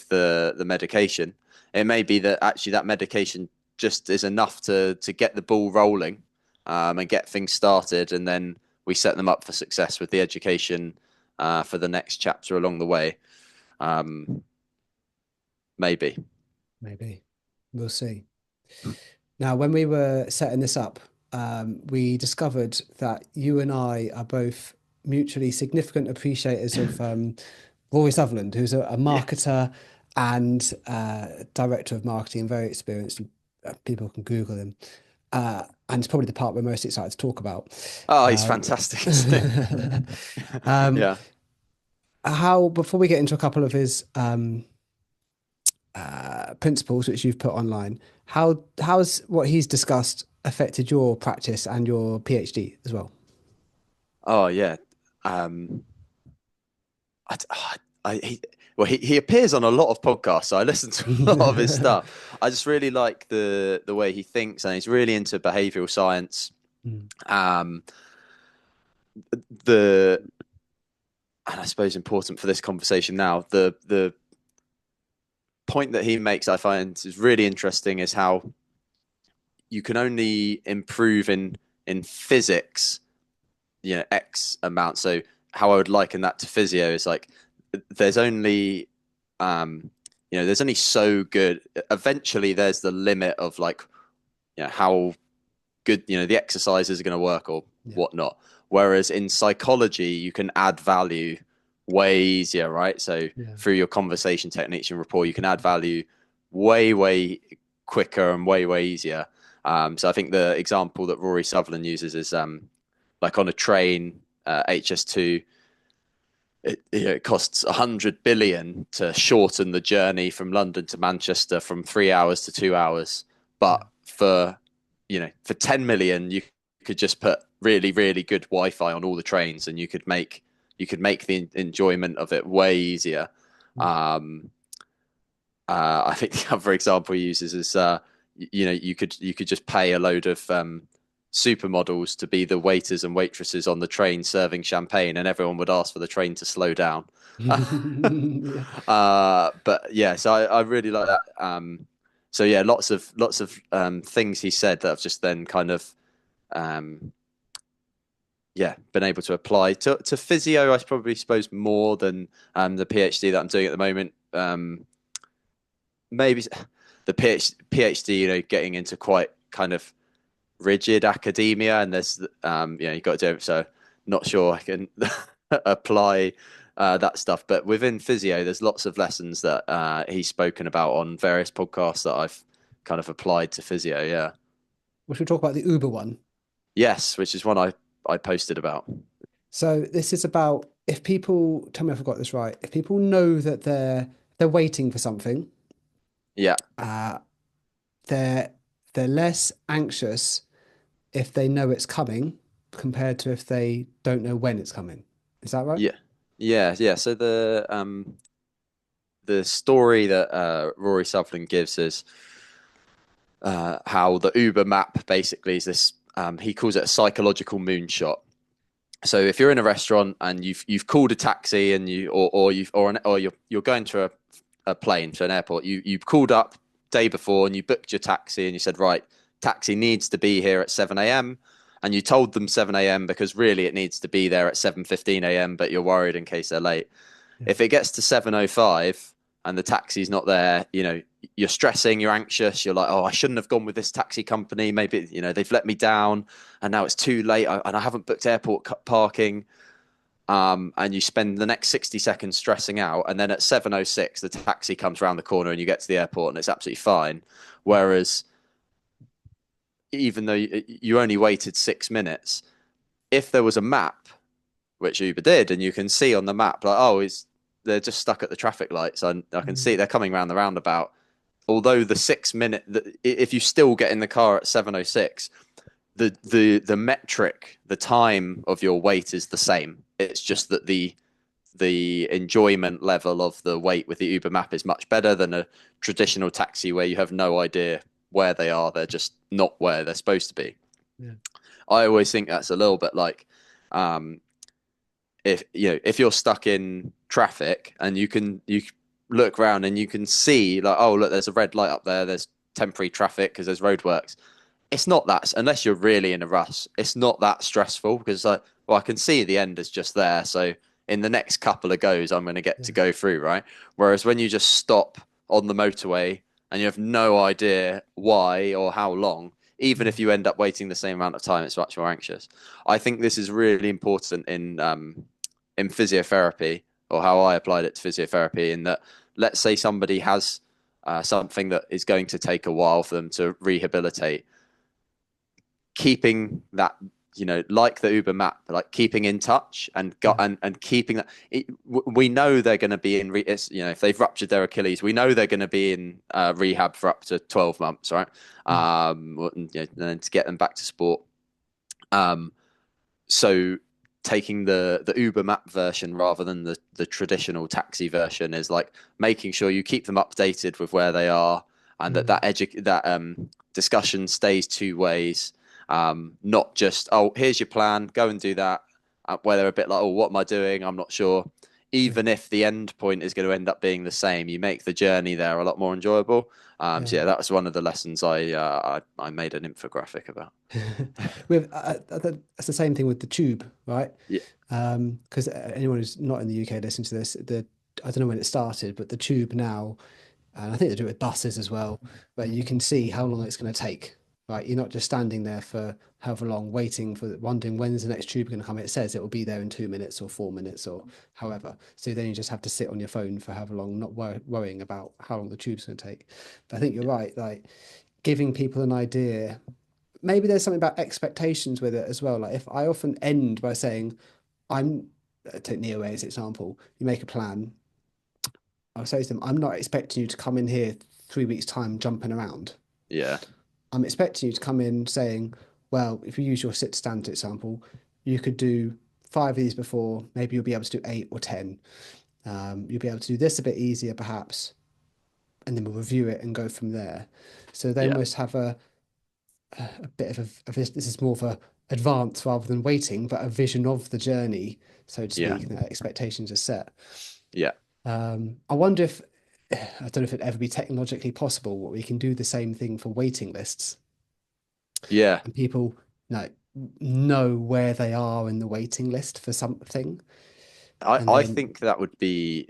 the medication, it may be that actually that medication just is enough to get the ball rolling and get things started, and then we set them up for success with the education for the next chapter along the way. Maybe We'll see. Now, when we were setting this up, we discovered that you and I are both mutually significant appreciators of Rory Sutherland, who's a marketer and director of marketing, very experienced. People can Google him. And it's probably the part we're most excited to talk about. Oh, he's fantastic. Yeah. Before we get into a couple of his principles, which you've put online, how's what he's discussed affected your practice and your PhD as well? Oh, yeah. He appears on a lot of podcasts, so I listen to a lot of his stuff. I just really like the way he thinks, and he's really into behavioral science. And I suppose important for this conversation now, the point that he makes, I find is really interesting, is how you can only improve in physics, X amount. So how I would liken that to physio is like, there's only there's only so good. Eventually there's the limit of like, how good the exercises are going to work or whatnot. Whereas in psychology you can add value way easier, right? So through your conversation techniques and rapport, you can add value way quicker and way easier. So I think the example that Rory Sutherland uses is like on a train, HS2, it costs 100 billion to shorten the journey from London to Manchester from 3 hours to 2 hours. But for 10 million, you could just put really, really good Wi-Fi on all the trains, and you could make the enjoyment of it way easier. Um, I think the other example he uses is, you know, you could just pay a load of supermodels to be the waiters and waitresses on the train serving champagne, and everyone would ask for the train to slow down. Yeah. But yeah, so I really like that. So yeah, lots of things he said that I've just then kind of um, yeah, been able to apply to physio. I probably suppose more than the PhD that I'm doing at the moment. Maybe the PhD, you know, getting into quite kind of rigid academia, and there's you know, you've got to do it. So not sure I can apply that stuff, but within physio, there's lots of lessons that he's spoken about on various podcasts that I've kind of applied to physio. Yeah. We should talk about the Uber one. Yes, which is one I posted about. So this is about if people, tell me if I've got this right, if people know that they're waiting for something, Yeah. uh, they're they're less anxious if they know it's coming compared to if they don't know when it's coming. Is that right? Yeah. Yeah. So the story that Rory Sutherland gives is how the Uber map basically is this. He calls it a psychological moonshot. So if you're in a restaurant and you've called a taxi and you're going to a plane to an airport, you've called up day before and you booked your taxi and you said, right, taxi needs to be here at 7 a.m. and you told them 7 a.m. because really it needs to be there at 7:15 a.m. but you're worried in case they're late. Yeah. If it gets to 7:05 and the taxi's not there, you know, you're stressing, you're anxious, you're like, oh, I shouldn't have gone with this taxi company. Maybe, you know, they've let me down and now it's too late and I haven't booked airport parking. And you spend the next 60 seconds stressing out. And then at 7:06, the taxi comes around the corner and you get to the airport and it's absolutely fine. Whereas even though you only waited 6 minutes, if there was a map, which Uber did, and you can see on the map, like, oh, they're just stuck at the traffic lights. I can see they're coming around the roundabout. Although the 6 minute, if you still get in the car at 7:06, the metric, the time of your wait is the same. It's just that the enjoyment level of the wait with the Uber map is much better than a traditional taxi where you have no idea where they are. They're just not where they're supposed to be. Yeah. I always think that's a little bit like um, if you know, if you're stuck in traffic and you look around and you can see like, oh look, there's a red light up there, there's temporary traffic because there's roadworks. It's not that, unless you're really in a rush, it's not that stressful because like, well, I can see the end is just there, so in the next couple of goes I'm going to get to go through, right? Whereas when you just stop on the motorway and you have no idea why or how long, even if you end up waiting the same amount of time, it's much more anxious. I think this is really important in physiotherapy, or how I applied it to physiotherapy, in that let's say somebody has something that is going to take a while for them to rehabilitate, keeping that, you know, like the Uber map, like keeping in touch and keeping that. We know they're going to be in, you know, if they've ruptured their Achilles, we know they're going to be in rehab for up to 12 months, right? And, you know, and then to get them back to sport. So taking the Uber map version rather than the traditional taxi version is like making sure you keep them updated with where they are, and that discussion stays two ways. Not just, oh, here's your plan, go and do that. Where they're a bit like, oh, what am I doing? I'm not sure. Even if the end point is going to end up being the same, you make the journey there a lot more enjoyable. So yeah, that was one of the lessons I made an infographic about. With that's the same thing with the tube, right? Yeah, Because anyone who's not in the UK listening to this, I don't know when it started, but the tube now, and I think they do it with buses as well, where you can see how long it's going to take. Right, you're not just standing there for however long, waiting for wondering when's the next tube going to come. It says it will be there in 2 minutes or 4 minutes or however. So then you just have to sit on your phone for however long, not worrying about how long the tube's going to take. But I think you're right, like giving people an idea. Maybe there's something about expectations with it as well. Like if I often end by saying, I'm take Neo as example, you make a plan. I'll say to them, I'm not expecting you to come in here 3 weeks' time jumping around. yeah, I'm expecting you to come in saying, well, if you use your sit stand example, you could do 5 of these before, maybe you'll be able to do 8 or 10. You'll be able to do this a bit easier, perhaps, and then we'll review it and go from there. So they Yeah. almost have a bit of this is more of a advance rather than waiting, but a vision of the journey, so to Yeah. speak, and that expectations are set. Yeah. I wonder if, I don't know if it'd ever be technologically possible, what we can do the same thing for waiting lists Yeah. and people know where they are in the waiting list for something. And I then, think that would be,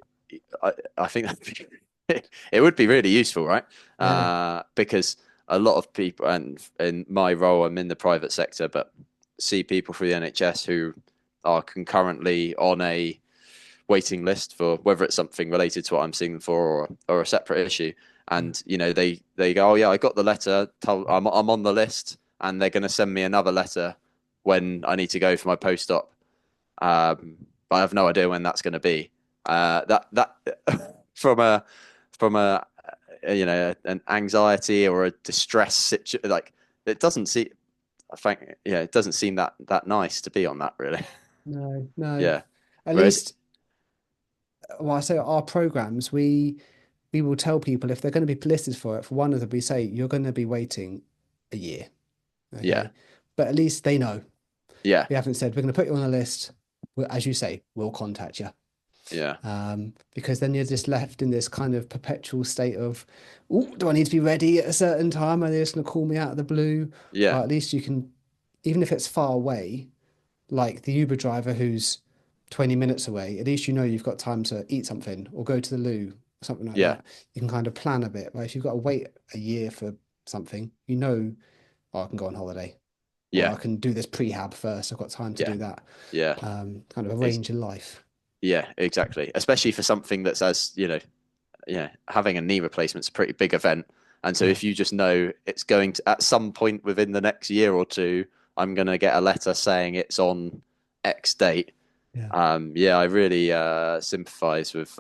I think that it would be really useful, right? yeah, Because a lot of people, and in my role, I'm in the private sector, but see people through the NHS who are concurrently on a waiting list for whether it's something related to what I'm seeing them for, or a separate issue. And they go, oh yeah, I got the letter. I'm on the list, and they're going to send me another letter when I need to go for my post-op. I have no idea when that's going to be. That from a an anxiety or a distress situation, like it doesn't seem. I think it doesn't seem that nice to be on that really. no, no. Yeah. At Whereas least, well, I say our programs, we will tell people if they're going to be listed for it, for one of them, we say you're going to be waiting a year. yeah, Okay. But at least they know. yeah, We haven't said we're going to put you on a list. As you say, we'll contact you. yeah, Because then you're just left in this kind of perpetual state of, oh, do I need to be ready at a certain time? Are they just going to call me out of the blue? Or yeah, at least you can, even if it's far away, like the Uber driver who's 20 minutes away, at least you know you've got time to eat something or go to the loo or something like yeah, that. You can kind of plan a bit. Right? If you've got to wait a year for something, you know, oh, I can go on holiday or I yeah, can do this prehab first. I've got time to yeah, do that. yeah. Kind of Ex arrange your life. yeah, exactly. Especially for something that's as, yeah, having a knee replacement's a pretty big event. And so Yeah. if you just know it's going to, at some point within the next year or two, I'm going to get a letter saying it's on X date. Yeah. Yeah, I really sympathize with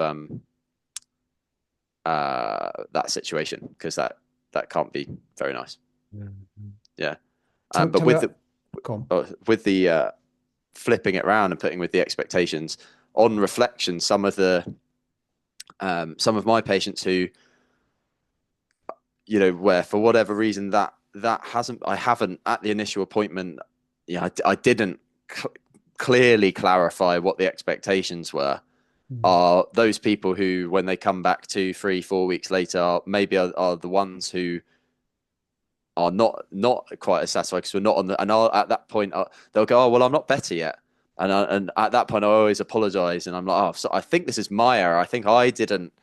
that situation because that can't be very nice. Mhm. Yeah. But Tell me about, go on. with the flipping it around and putting with the expectations on reflection, some of my patients who, where for whatever reason I haven't at the initial appointment, yeah, I didn't clearly clarify what the expectations were. Mm. Are those people who, when they come back 2, 3, 4 weeks later, maybe are the ones who are not quite as satisfied because we're not on the, and at that point they'll go, oh well, I'm not better yet, and at that point I always apologize, and I'm like, oh, so I think this is my error. I think I didn't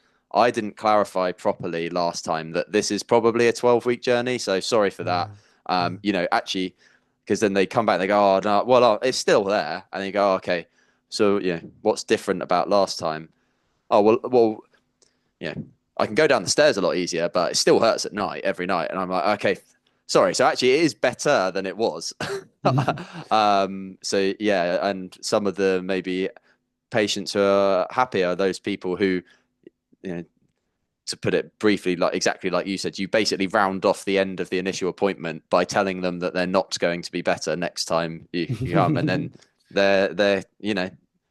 clarify properly last time that this is probably a 12-week journey, so sorry for that. Yeah. Yeah. Actually, because then they come back and they go, oh no, well, it's still there, and they go, oh, okay, so what's different about last time? Oh well, yeah, I can go down the stairs a lot easier, but it still hurts at night every night. And I'm like, okay, sorry. So actually, it is better than it was. So yeah, and some of the maybe patients who are happy are those people who, to put it briefly, like exactly like you said, you basically round off the end of the initial appointment by telling them that they're not going to be better next time you come, and then they're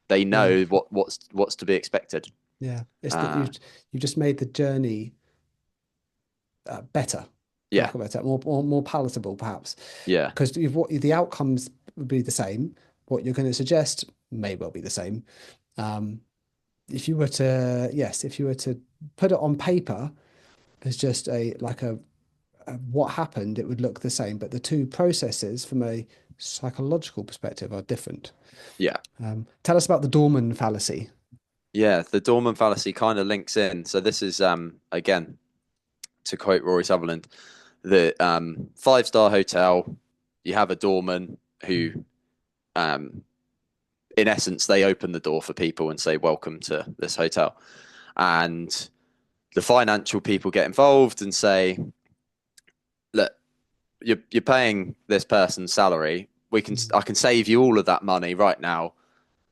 they Yeah. know what's to be expected. Yeah. It's that Uh, you've just made the journey better, for yeah, lack of a better, more palatable, perhaps, yeah, because what the outcomes would be the same. What you're going to suggest may well be the same. Um, if you were to, yes, if you were to put it on paper as just a what happened, it would look the same, but the two processes from a psychological perspective are different. yeah. Tell us about the Doorman fallacy. Yeah, the Doorman fallacy kind of links in. So this is again, to quote Rory Sutherland, the five-star hotel, you have a doorman who in essence they open the door for people and say welcome to this hotel. And the financial people get involved and say, look, you're paying this person's salary. I can save you all of that money right now,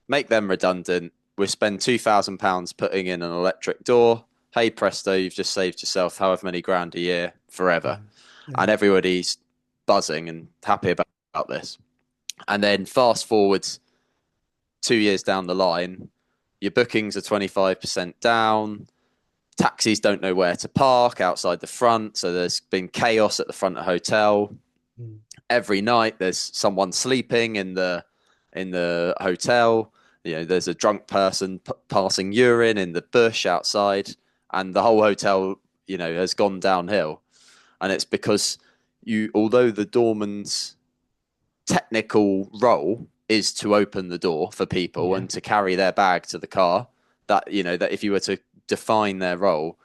make them redundant. We'll spend £2,000 putting in an electric door. Hey presto, you've just saved yourself however many grand a year forever. Yeah. And everybody's buzzing and happy about this. And then fast forwards 2 years down the line, your bookings are 25% down. Taxis don't know where to park outside the front. So there's been chaos at the front of the hotel. Mm. Every night there's someone sleeping in the hotel. There's a drunk person passing urine in the bush outside, and the whole hotel, has gone downhill. And it's because although the doorman's technical role is to open the door for people and to carry their bag to the car, that if you were to define their role,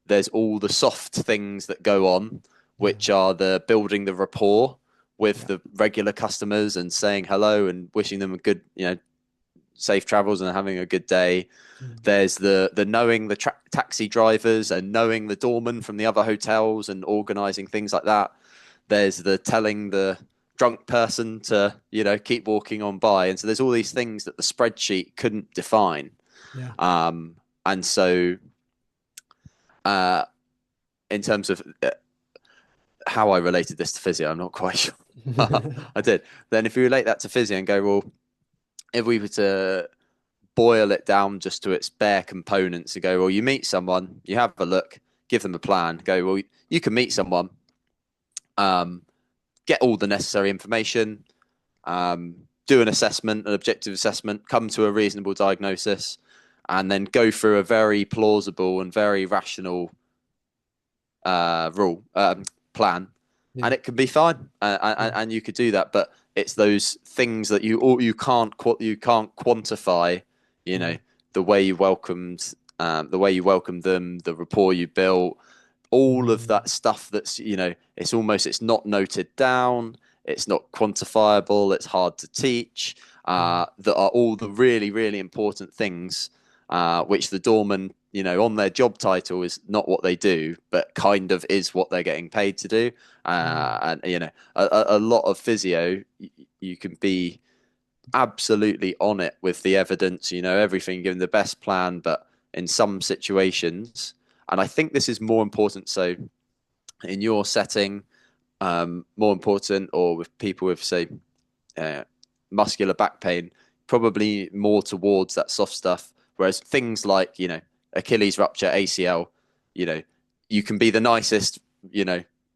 there's all the soft things that go on, which are the building the rapport with the regular customers and saying hello and wishing them a good, safe travels and having a good day. There's the knowing the taxi drivers and knowing the doorman from the other hotels and organizing things like that. There's the telling the drunk person to, keep walking on by. And so there's all these things that the spreadsheet couldn't define. And so in terms of how I related this to physio, I'm not quite sure. I did. Then if you relate that to physio and go, well, if we were to boil it down just to its bare components and go, well, you meet someone, you have a look, give them a plan, go, well, you can meet someone, get all the necessary information, do an assessment, an objective assessment, come to a reasonable diagnosis, and then go through a very plausible and very rational plan, and it can be fine, and you could do that. But it's those things that you can't quantify. The way you welcomed them, the rapport you built, all of that stuff. That's it's not noted down. It's not quantifiable. It's hard to teach. That are all the really, really important things, which the doorman, on their job title is not what they do, but kind of is what they're getting paid to do. And a lot of physio, you can be absolutely on it with the evidence, everything, given the best plan, but in some situations, and I think this is more important. So in your setting, more important, or with people with, say, muscular back pain, probably more towards that soft stuff. Whereas things like, Achilles rupture, ACL, you can be the nicest,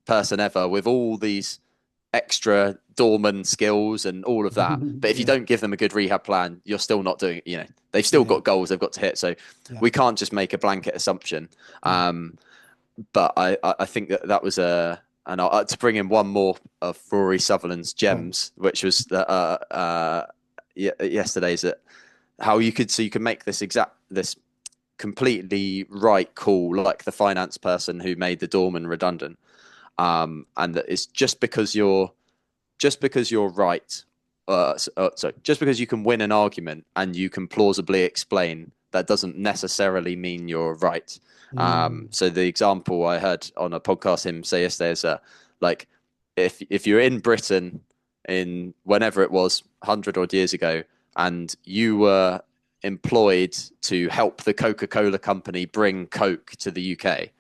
person ever with all these extra doorman skills and all of that. But if you don't give them a good rehab plan, you're still not doing it. They've still got goals they've got to hit. So we can't just make a blanket assumption. But I think that was to bring in one more of Rory Sutherland's gems, which was yesterday's, how you can make this completely right call, like the finance person who made the doorman redundant, and that it's just because you're right. Just because you can win an argument and you can plausibly explain, that doesn't necessarily mean you're right. So the example I heard on a podcast him say yesterday is like, if you're in Britain in whenever it was 100 odd years ago, and you were employed to help the Coca-Cola company bring Coke to the UK,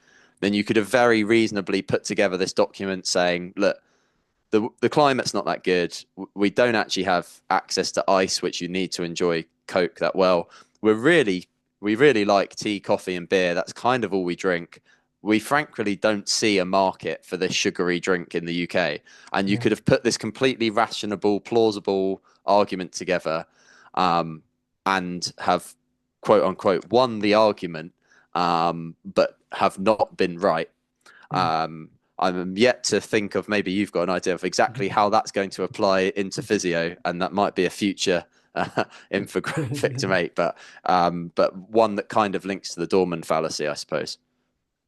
then you could have very reasonably put together this document saying, look, the climate's not that good. We don't actually have access to ice, which you need to enjoy Coke that well. We really like tea, coffee, and beer. That's kind of all we drink. We frankly don't see a market for this sugary drink in the UK. And you could have put this completely rational, plausible argument together, and have, quote unquote, won the argument, but have not been right. I'm yet to think of, maybe you've got an idea of exactly how that's going to apply into physio, and that might be a future infographic to make, but one that kind of links to the Doorman fallacy, I suppose.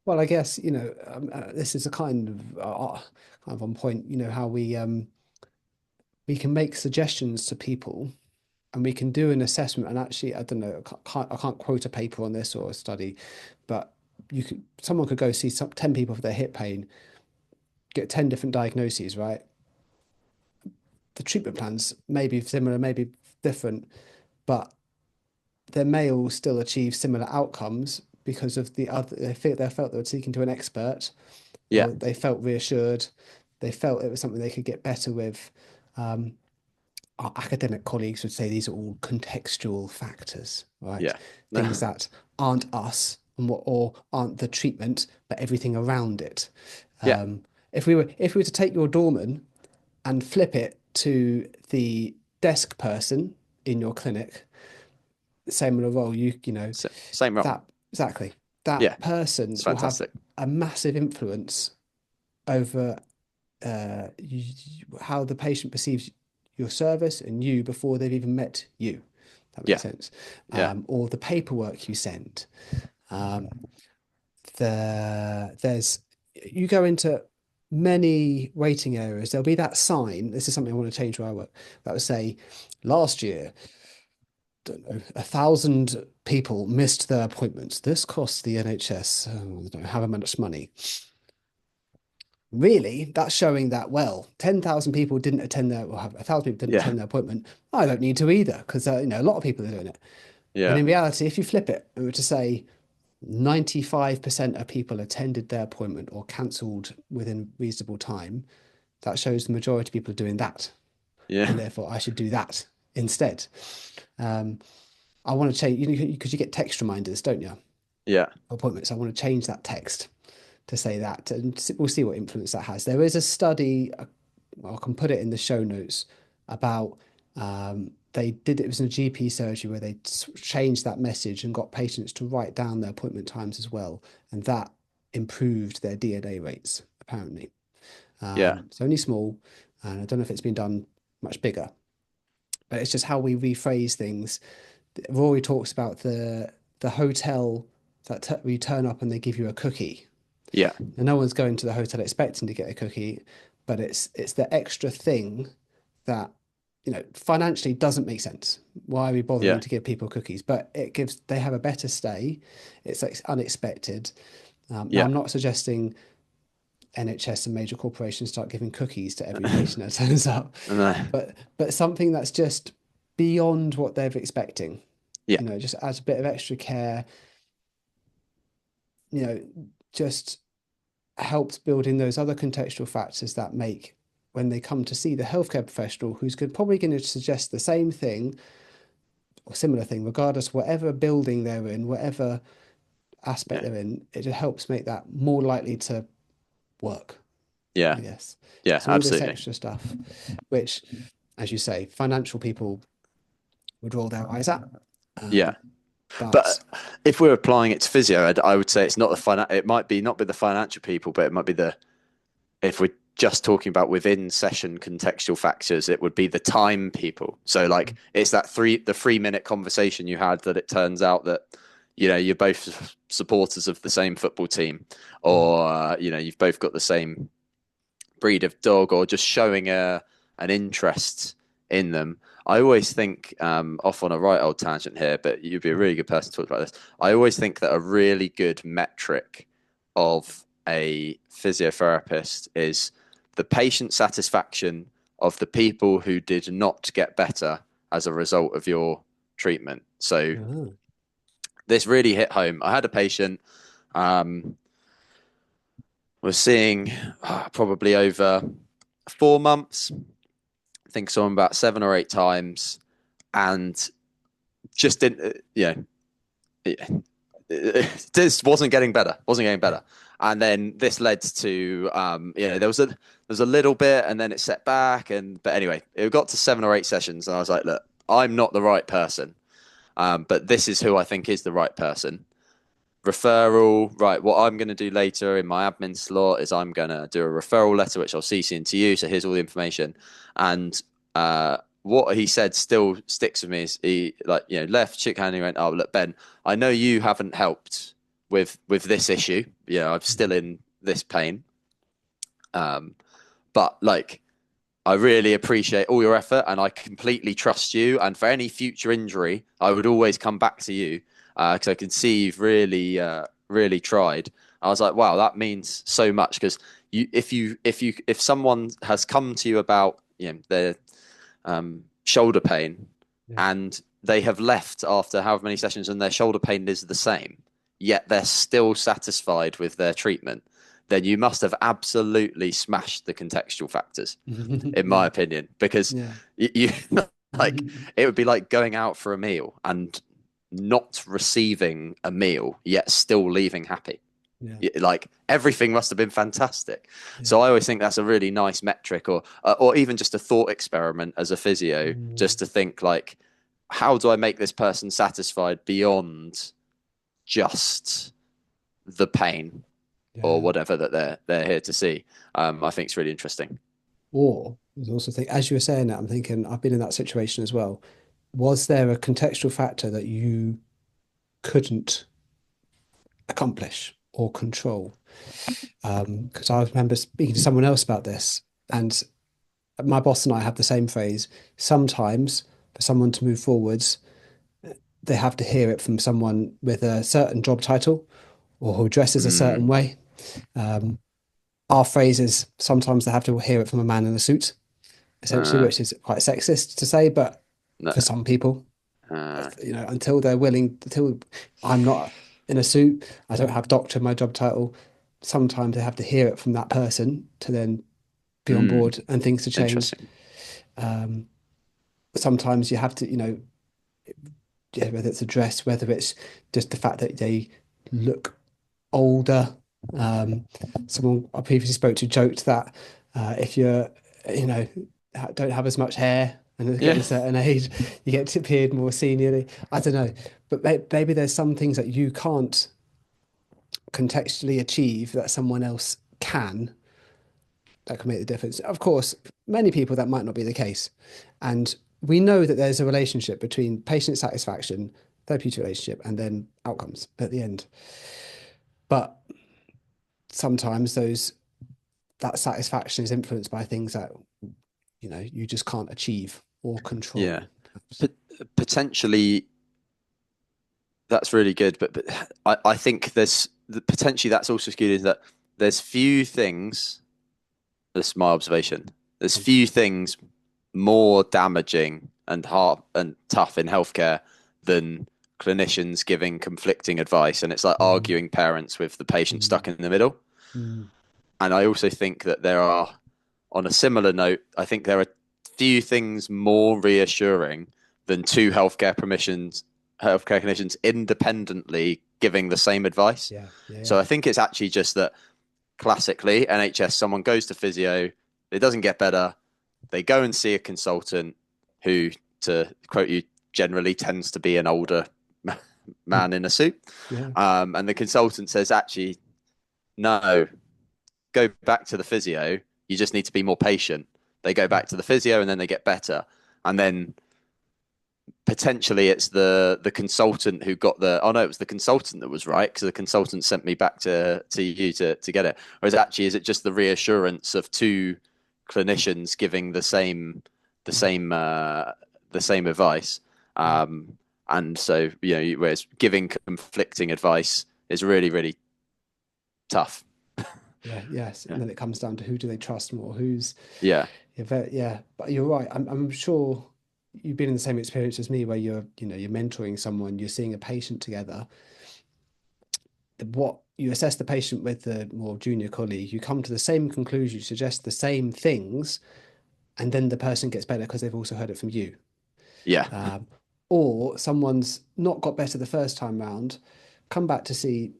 Well, I guess, this is a kind of on point, how we can make suggestions to people, and we can do an assessment. And actually, I don't know, I can't quote a paper on this or a study, but someone could go see 10 people for their hip pain, get 10 different diagnoses, right? The treatment plans may be similar, maybe different, but they may all still achieve similar outcomes because of they felt they were speaking to an expert. They felt reassured. They felt it was something they could get better with. Our academic colleagues would say these are all contextual factors, right? Yeah. Things that aren't us or aren't the treatment, but everything around it. Yeah. If we were to take your Doorman and flip it to the desk person in your clinic, similar role, you know, Same role. that exactly that Yeah. person It's will have fantastic. a massive influence over how the patient perceives your service and you before they've even met you. That Yeah. makes sense. Yeah. Or the paperwork you send. Um, there's you go into many waiting areas. There'll be that sign. This is something I want to change where I work. That would say, last year, don't know, 1,000 people missed their appointments. This costs the NHS, I don't know, however much money. Really, that's showing that, well, 10,000 people didn't attend their, or 1,000 people didn't Yeah. attend their appointment. I don't need to either, because you know, a lot of people are doing it. When Yeah. in reality, if you flip it and were to say 95% of people attended their appointment or cancelled within reasonable time, that shows the majority of people are doing that. And Yeah. therefore I should do that instead. Um, I want to change, you know, because you get text reminders, don't you? Yeah. Appointments. I want to change that text to say that, and we'll see what influence that has. There is a study, I can put it in the show notes, about they did it was in a GP surgery where they changed that message and got patients to write down their appointment times as well, and that improved their DNA rates apparently. Yeah. It's only small, and I don't know if it's been done much bigger, but it's just how we rephrase things. Rory talks about the hotel that where you turn up and they give you a cookie. Yeah. And no one's going to the hotel expecting to get a cookie, but it's the extra thing that, you know, financially doesn't make sense. Why are we bothering Yeah. to give people cookies? But they have a better stay. It's like unexpected. Now Yeah. I'm not suggesting NHS and major corporations start giving cookies to every patient that turns up, No. but something that's just beyond what they're expecting. Yeah. You know, just adds a bit of extra care. You know, just helps build in those other contextual factors that make when they come to see the healthcare professional who's probably going to suggest the same thing or similar thing, regardless whatever building they're in, whatever aspect Yeah. they're in, it just helps make that more likely to work, Yeah. I guess. Yeah. So all this Absolutely. extra stuff, which, as you say, financial people would roll their eyes at. Yeah. But But if we're applying it to physio, I would say it's not it might be not be the financial people, but it might be if we're just talking about within session contextual factors, it would be the time people. So like it's the 3 minute conversation you had that it turns out that, you know, you're both supporters of the same football team, or you know, you've both got the same breed of dog, or just showing an interest in them. I always think, off on a right old tangent here, but you'd be a really good person to talk about this. I always think that a really good metric of a physiotherapist is the patient satisfaction of the people who did not get better as a result of your treatment. So this really hit home. I had a patient, was seeing probably over 4 months. I think saw him about 7 or 8 times, and just didn't, this wasn't getting better. Wasn't getting better. And then this led to, there was a little bit, and then it set back, but anyway, it got to 7 or 8 sessions, and I was like, look, I'm not the right person, but this is who I think is the right person. Referral, right? What I'm going to do later in my admin slot is I'm going to do a referral letter, which I'll CC into you. So here's all the information, and what he said still sticks with me. Is he left, shook hand, and he went, "Oh, look, Ben, I know you haven't helped with this issue. Yeah, I'm still in this pain, but like, I really appreciate all your effort, and I completely trust you. And for any future injury, I would always come back to you, because I can see you've really tried." I was like, wow, that means so much, because if someone has come to you about, you know, their shoulder pain, and they have left after however many sessions and their shoulder pain is the same, yet they're still satisfied with their treatment, then you must have absolutely smashed the contextual factors, in my opinion, because Yeah. you like it would be like going out for a meal and not receiving a meal yet still leaving happy. Yeah. Like everything must have been fantastic. Yeah. So I always think that's a really nice metric, or even just a thought experiment as a physio, just to think like, how do I make this person satisfied beyond just the pain or whatever that they're here to see? I think it's really interesting. Or I also think, as you were saying that, I'm thinking I've been in that situation as well. Was there a contextual factor that you couldn't accomplish or control? Because I remember speaking to someone else about this, and my boss and I have the same phrase. Sometimes for someone to move forwards, they have to hear it from someone with a certain job title or who dresses a certain way. Our phrase is sometimes they have to hear it from a man in a suit, essentially, which is quite sexist to say, but No. for some people, until they're willing, until I'm not in a suit, I don't have doctor in my job title, sometimes they have to hear it from that person to then be on board and things to change. Sometimes you have to, whether it's a dress, whether it's just the fact that they look older. Someone I previously spoke to joked that if you're, don't have as much hair and getting a certain age, you get appeared more seniorly. I don't know, but maybe there's some things that you can't contextually achieve that someone else can. That can make the difference. Of course, many people that might not be the case, and we know that there's a relationship between patient satisfaction, therapeutic relationship, and then outcomes at the end. But sometimes that satisfaction is influenced by things that you just can't achieve or control. Yeah, but potentially that's really good. But I think there's potentially that's also skewed in that there's few things. That's my observation. There's few things more damaging and hard and tough in healthcare than clinicians giving conflicting advice, and it's like arguing parents with the patient stuck in the middle. And I also think that there are, on a similar note, I think there are few things more reassuring than two healthcare clinicians independently giving the same advice. So I think it's actually just that classically NHS, someone goes to physio, it doesn't get better, they go and see a consultant who, to quote you, generally tends to be an older man in a suit. And the consultant says, actually, no, go back to the physio. You just need to be more patient. They go back to the physio and then they get better. And then potentially it's the consultant who got it was the consultant that was right because the consultant sent me back to you to get it. Or is it just the reassurance of two clinicians giving the same advice? And so, whereas giving conflicting advice is really, really tough. Yes. And then it comes down to who do they trust more? Yeah. But you're right. I'm sure you've been in the same experience as me where you're mentoring someone, you're seeing a patient together. What you assess the patient with the more junior colleague, you come to the same conclusion, you suggest the same things, and then the person gets better because they've also heard it from you. Yeah. Or someone's not got better the first time round, come back to see,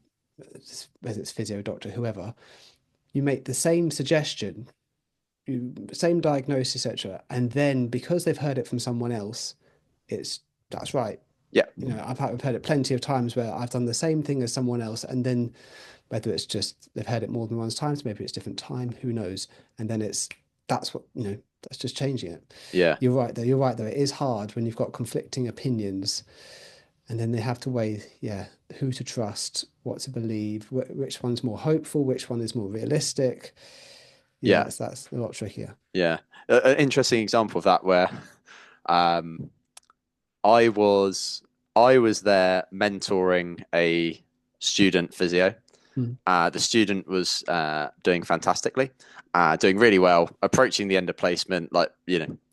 whether it's physio, doctor, whoever, you make the same suggestion, same diagnosis, etc. And then because they've heard it from someone else, that's right. Yeah. I've heard it plenty of times where I've done the same thing as someone else, and then whether it's just they've heard it more than once times, maybe it's different time, who knows? And then that's just changing it. Yeah. You're right though. It is hard when you've got conflicting opinions, and then they have to weigh, who to trust, what to believe, which one's more hopeful, which one is more realistic. That's a lot trickier. Yeah. An interesting example of that where I was there mentoring a student physio. The student was doing fantastically, doing really well, approaching the end of placement,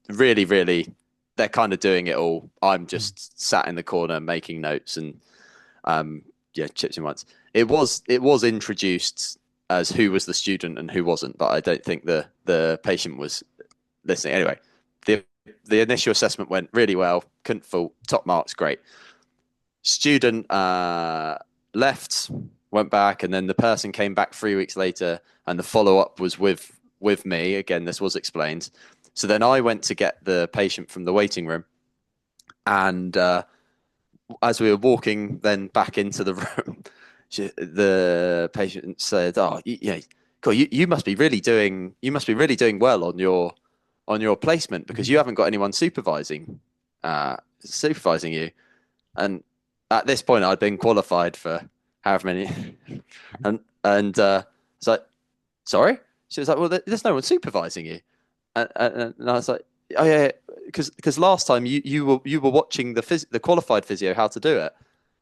really, really, they're kind of doing it all. I'm just sat in the corner making notes and chips and once. It was introduced as who was the student and who wasn't, but I don't think the patient was listening. Anyway, the initial assessment went really well, couldn't fault, top marks, great. Student left, went back, and then the person came back 3 weeks later, and the follow-up was with me. Again, this was explained. So then I went to get the patient from the waiting room, and as we were walking then back into the room, the patient said, "Oh, God, you must be really doing well on your placement because you haven't got anyone supervising you." And at this point, I'd been qualified for however many, and it's like, sorry. She was like, "Well, there's no one supervising you," and I was like, "Oh yeah, because last time you were watching the qualified physio how to do it."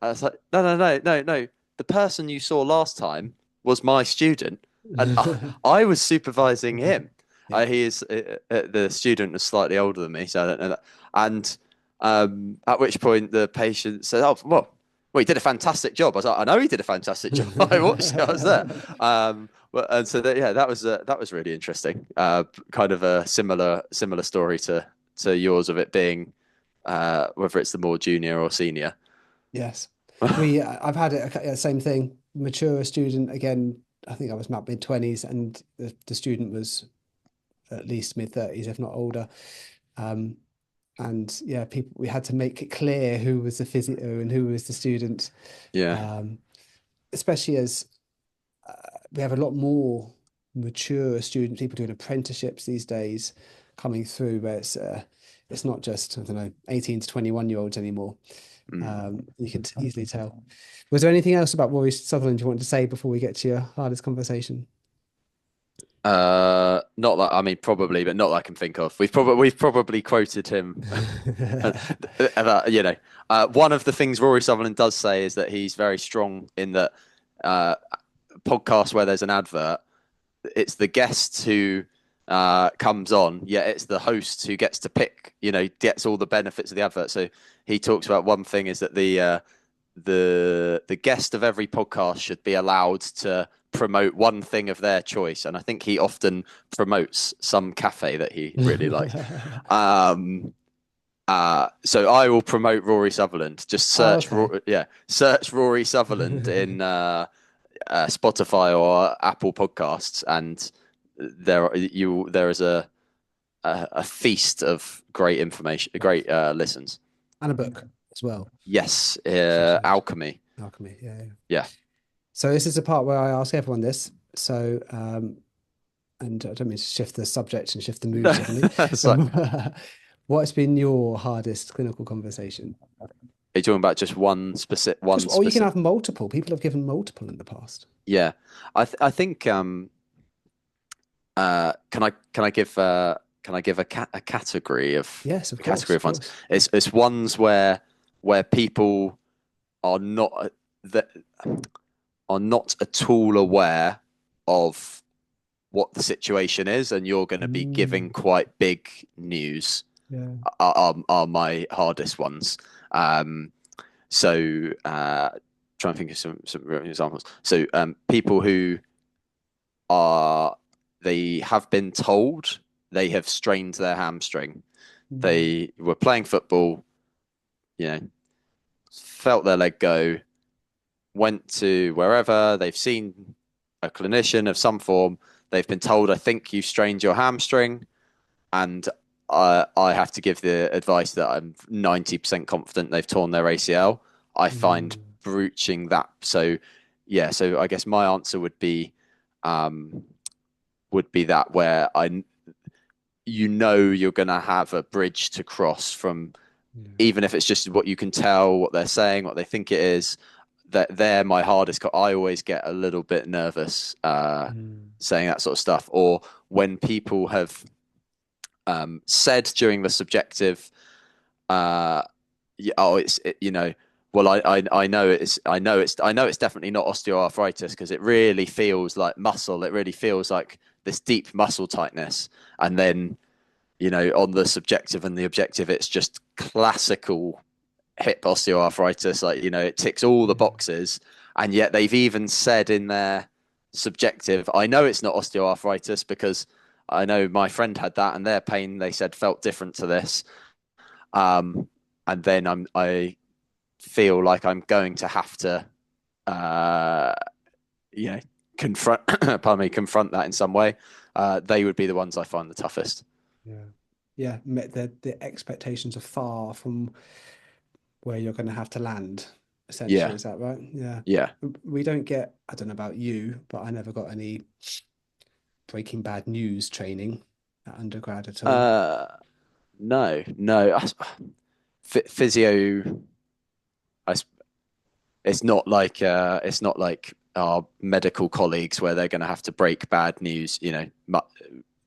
I was like, "No. The person you saw last time was my student, and I was supervising him. Yeah. He is the student was slightly older than me, so I don't know that." And at which point the patient said, "Oh, well, he did a fantastic job." I was like, "I know he did a fantastic job. I watched it. I was there." And so that was really interesting. Kind of a similar story to yours of it being whether it's the more junior or senior. Yes. I've had it, same thing. Mature student again. I think I was about mid-20s, and the student was at least mid-30s, if not older. And yeah, we had to make it clear who was the physio and who was the student. Yeah. Especially as we have a lot more mature students, people doing apprenticeships these days coming through, where it's not just, I don't know, 18 to 21-year-olds anymore. You can easily tell. Was there anything else about Rory Sutherland you wanted to say before we get to your hardest conversation? Not that, I mean, probably, but not that I can think of. We've probably quoted him. One of the things Rory Sutherland does say is that he's very strong in that podcast where there's an advert, it's the guest who comes on, yet it's the host who gets to pick, gets all the benefits of the advert. So he talks about one thing is that the guest of every podcast should be allowed to promote one thing of their choice, and I think he often promotes some cafe that he really likes. So I will promote Rory Sutherland. Just search, search Rory Sutherland in Spotify or Apple Podcasts, and there is a feast of great information, great listens, and a book as well. Yes, Alchemy. Alchemy, yeah. So this is the part where I ask everyone this. So, and I don't mean to shift the subject and shift the mood suddenly. What's been your hardest clinical conversation? Are you talking about just one specific one? Or you can have multiple. People have given multiple in the past. Yeah, I think. Can I give a category of of ones? It's ones where people are not at all aware of what the situation is, and you're going to be giving quite big news. Yeah. Are my hardest ones. So trying to think of some examples. So people who they have been told they have strained their hamstring. They were playing football, felt their leg go, went to wherever, they've seen a clinician of some form, they've been told, "I think you strained your hamstring," and I have to give the advice that I'm 90% confident they've torn their ACL. I find broaching that. So I guess my answer would be that where you're going to have a bridge to cross from, even if it's just what you can tell, what they're saying, what they think it is. That they're my hardest. I always get a little bit nervous saying that sort of stuff, or when people have said during the subjective, well, I know it's definitely not osteoarthritis because it really feels like muscle. It really feels like this deep muscle tightness, and then on the subjective and the objective, it's just classical hip osteoarthritis. Like it ticks all the boxes, and yet they've even said in their subjective. I know it's not osteoarthritis because I know my friend had that, and their pain, they said, felt different to this. And then I feel like I'm going to have to, uh, you know, confront, pardon me, confront that in some way. They would be the ones I find the toughest. Yeah. Yeah. The expectations are far from where you're going to have to land, essentially. Yeah, Is that right? Yeah. yeah. We don't get, I don't know about you, but I never got any Breaking Bad news training at undergrad at all. No, no. Physio, I, it's not like our medical colleagues where they're going to have to break bad news.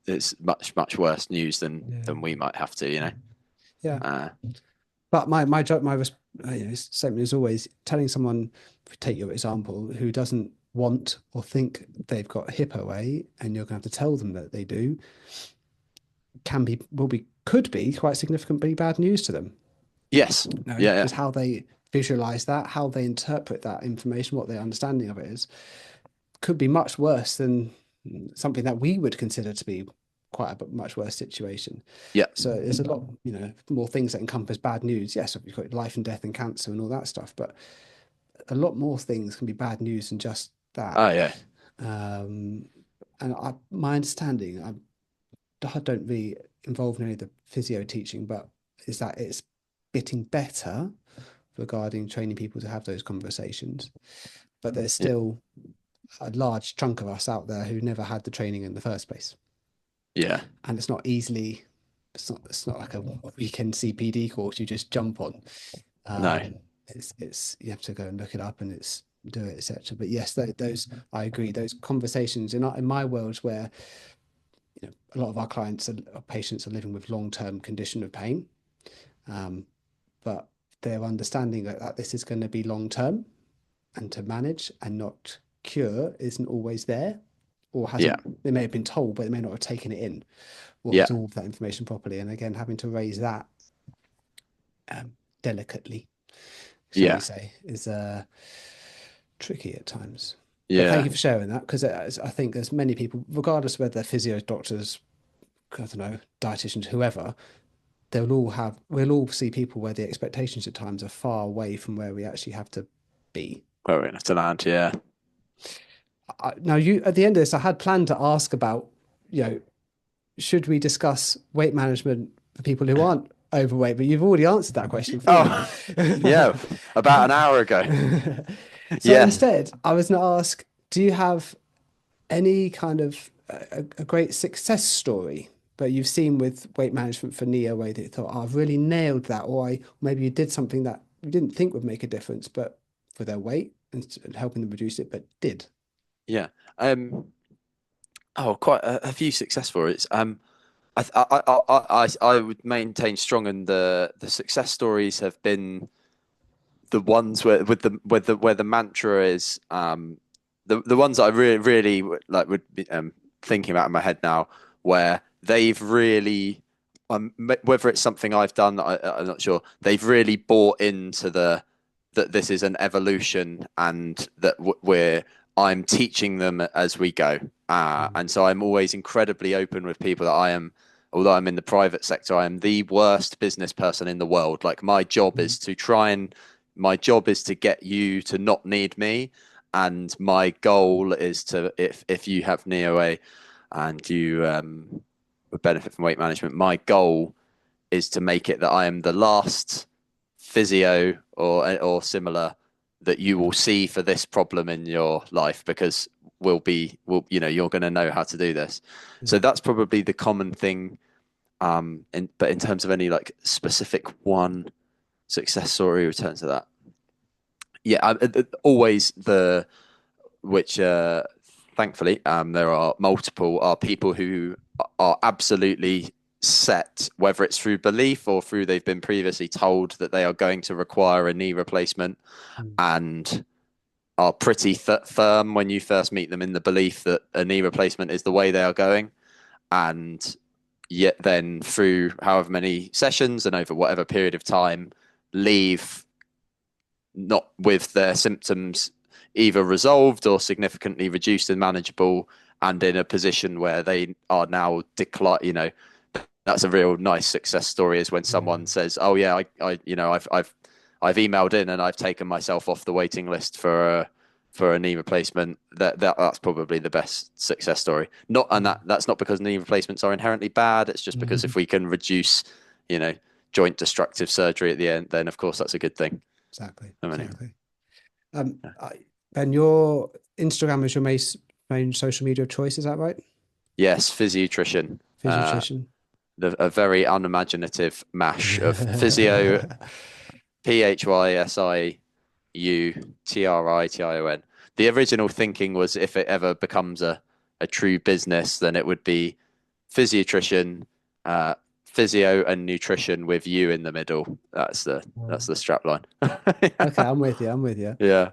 It's much worse news Yeah. than we might have to. Yeah. Uh, But my job, statement is always telling someone, take your example, who doesn't want or think they've got hip OA, and you're going to have to tell them that they do, could be quite significantly bad news to them. yes, No, yeah, yeah, just how they visualize that, how they interpret that information, what their understanding of it is, could be much worse than something that we would consider to be quite a much worse situation. yeah. So there's a lot, more things that encompass bad news. Yes, you've got life and death and cancer and all that stuff, but a lot more things can be bad news than just that. Oh, yeah, And my understanding, I don't really involve in any of the physio teaching, but is that it's getting better regarding training people to have those conversations. But there's yeah, still a large chunk of us out there who never had the training in the first place. yeah. And it's not it's not like a weekend CPD course you just jump on. No, It's you have to go and look it up and do it, etc. But yes, those I agree. Those conversations in my world where a lot of our patients are living with long-term condition of pain, but their understanding that this is going to be long-term and to manage and not cure isn't always there, or yeah, hasn't. They may have been told, but they may not have taken it in or yeah, absorbed that information properly. And again, having to raise that delicately, shall we yeah, say, is tricky at times. But thank yeah. you for sharing that, because I think there's many people, regardless of whether they're physios, doctors, I don't know, dietitians, whoever, we'll all see people where the expectations at times are far away from where we actually have to be. Where we're going to land, yeah. Now, at the end of this, I had planned to ask about, should we discuss weight management for people who aren't overweight? But you've already answered that question for me. Oh, yeah, about an hour ago. So Yeah. instead, I was going to ask, do you have any kind of a great success story that you've seen with weight management for knee OA that you thought, oh, I've really nailed that, or maybe you did something that you didn't think would make a difference, but for their weight and helping them reduce it, but did? Yeah. Quite a few success stories. I would maintain strong, and the success stories have been the ones where the mantra is the ones that I really like would be thinking about in my head now, where they've really whether it's something I've done, I'm not sure. They've really bought into that this is an evolution, and that I'm teaching them as we go. And so I'm always incredibly open with people that although I'm in the private sector, I am the worst business person in the world. Like my job is to get you to not need me. And my goal is to, if you have knee OA and you would benefit from weight management, my goal is to make it that I am the last physio or similar that you will see for this problem in your life, because you're going to know how to do this. So that's probably the common thing. But in terms of any like specific one success story, return to that. Yeah, always which thankfully there are multiple are people who are absolutely set, whether it's through belief or through they've been previously told that they are going to require a knee replacement, and are pretty firm when you first meet them in the belief that a knee replacement is the way they are going, and yet then through however many sessions and over whatever period of time leave not with their symptoms, either resolved or significantly reduced and manageable, and in a position where they are now decline. That's a real nice success story, is when someone says, "Oh yeah, I've emailed in and I've taken myself off the waiting list for a knee replacement." That's probably the best success story. That's not because knee replacements are inherently bad. It's just because if we can reduce, joint destructive surgery at the end, then of course that's a good thing. Exactly. Anyway. Exactly. And your Instagram is your main social media of choice, is that right? Yes, Physiotrition. Physiotrician. A very unimaginative mash of physio, PhysiuTrition. The original thinking was, if it ever becomes a true business, then it would be Physiotrition, physio and nutrition with you in the middle. That's the strap line. Okay, I'm with you. Yeah.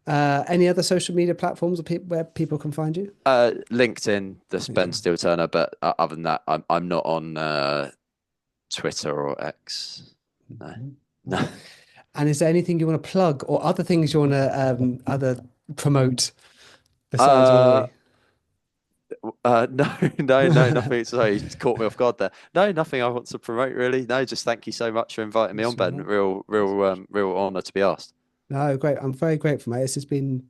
Any other social media platforms where people can find you? LinkedIn, this Ben Steele-Turner, but other than that, I'm not on Twitter or X. No. And is there anything you want to plug, or other things you want to other promote besides Rory? No, nothing. Sorry, you just caught me off guard there. No, nothing I want to promote really. No, just thank you so much for inviting me on, Ben. Real honor to be asked. No, great. I'm very grateful, mate. This has been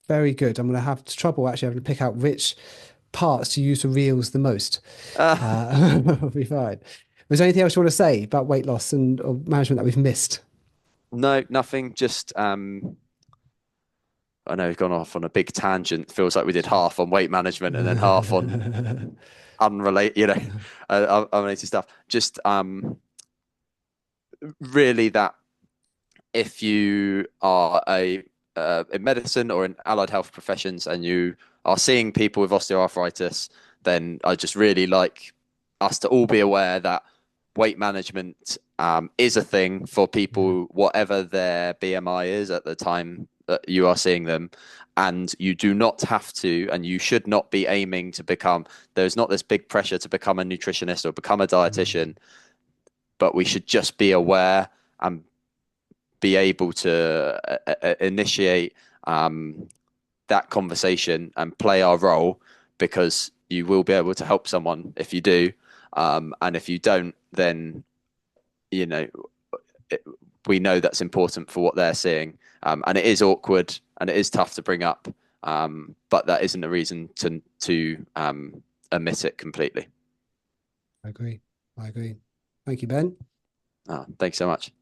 very good. I'm going to have trouble actually having to pick out which parts to use for reels the most. I'll be fine. Was there anything else you want to say about weight loss or management that we've missed? No, nothing. Just I know we've gone off on a big tangent. Feels like we did half on weight management and then half on unrelated, unrelated stuff. Just really that if you are in medicine or in allied health professions and you are seeing people with osteoarthritis, then I just really like us to all be aware that weight management is a thing for people, whatever their BMI is at the time that you are seeing them. And you do not have to, and you should not be aiming to become, there's not this big pressure to become a nutritionist or become a dietitian, but we should just be aware and be able to initiate that conversation and play our role, because you will be able to help someone if you do. And if you don't, then, we know that's important for what they're seeing. And it is awkward and it is tough to bring up. But that isn't a reason to omit it completely. I agree. Thank you, Ben. Thanks so much.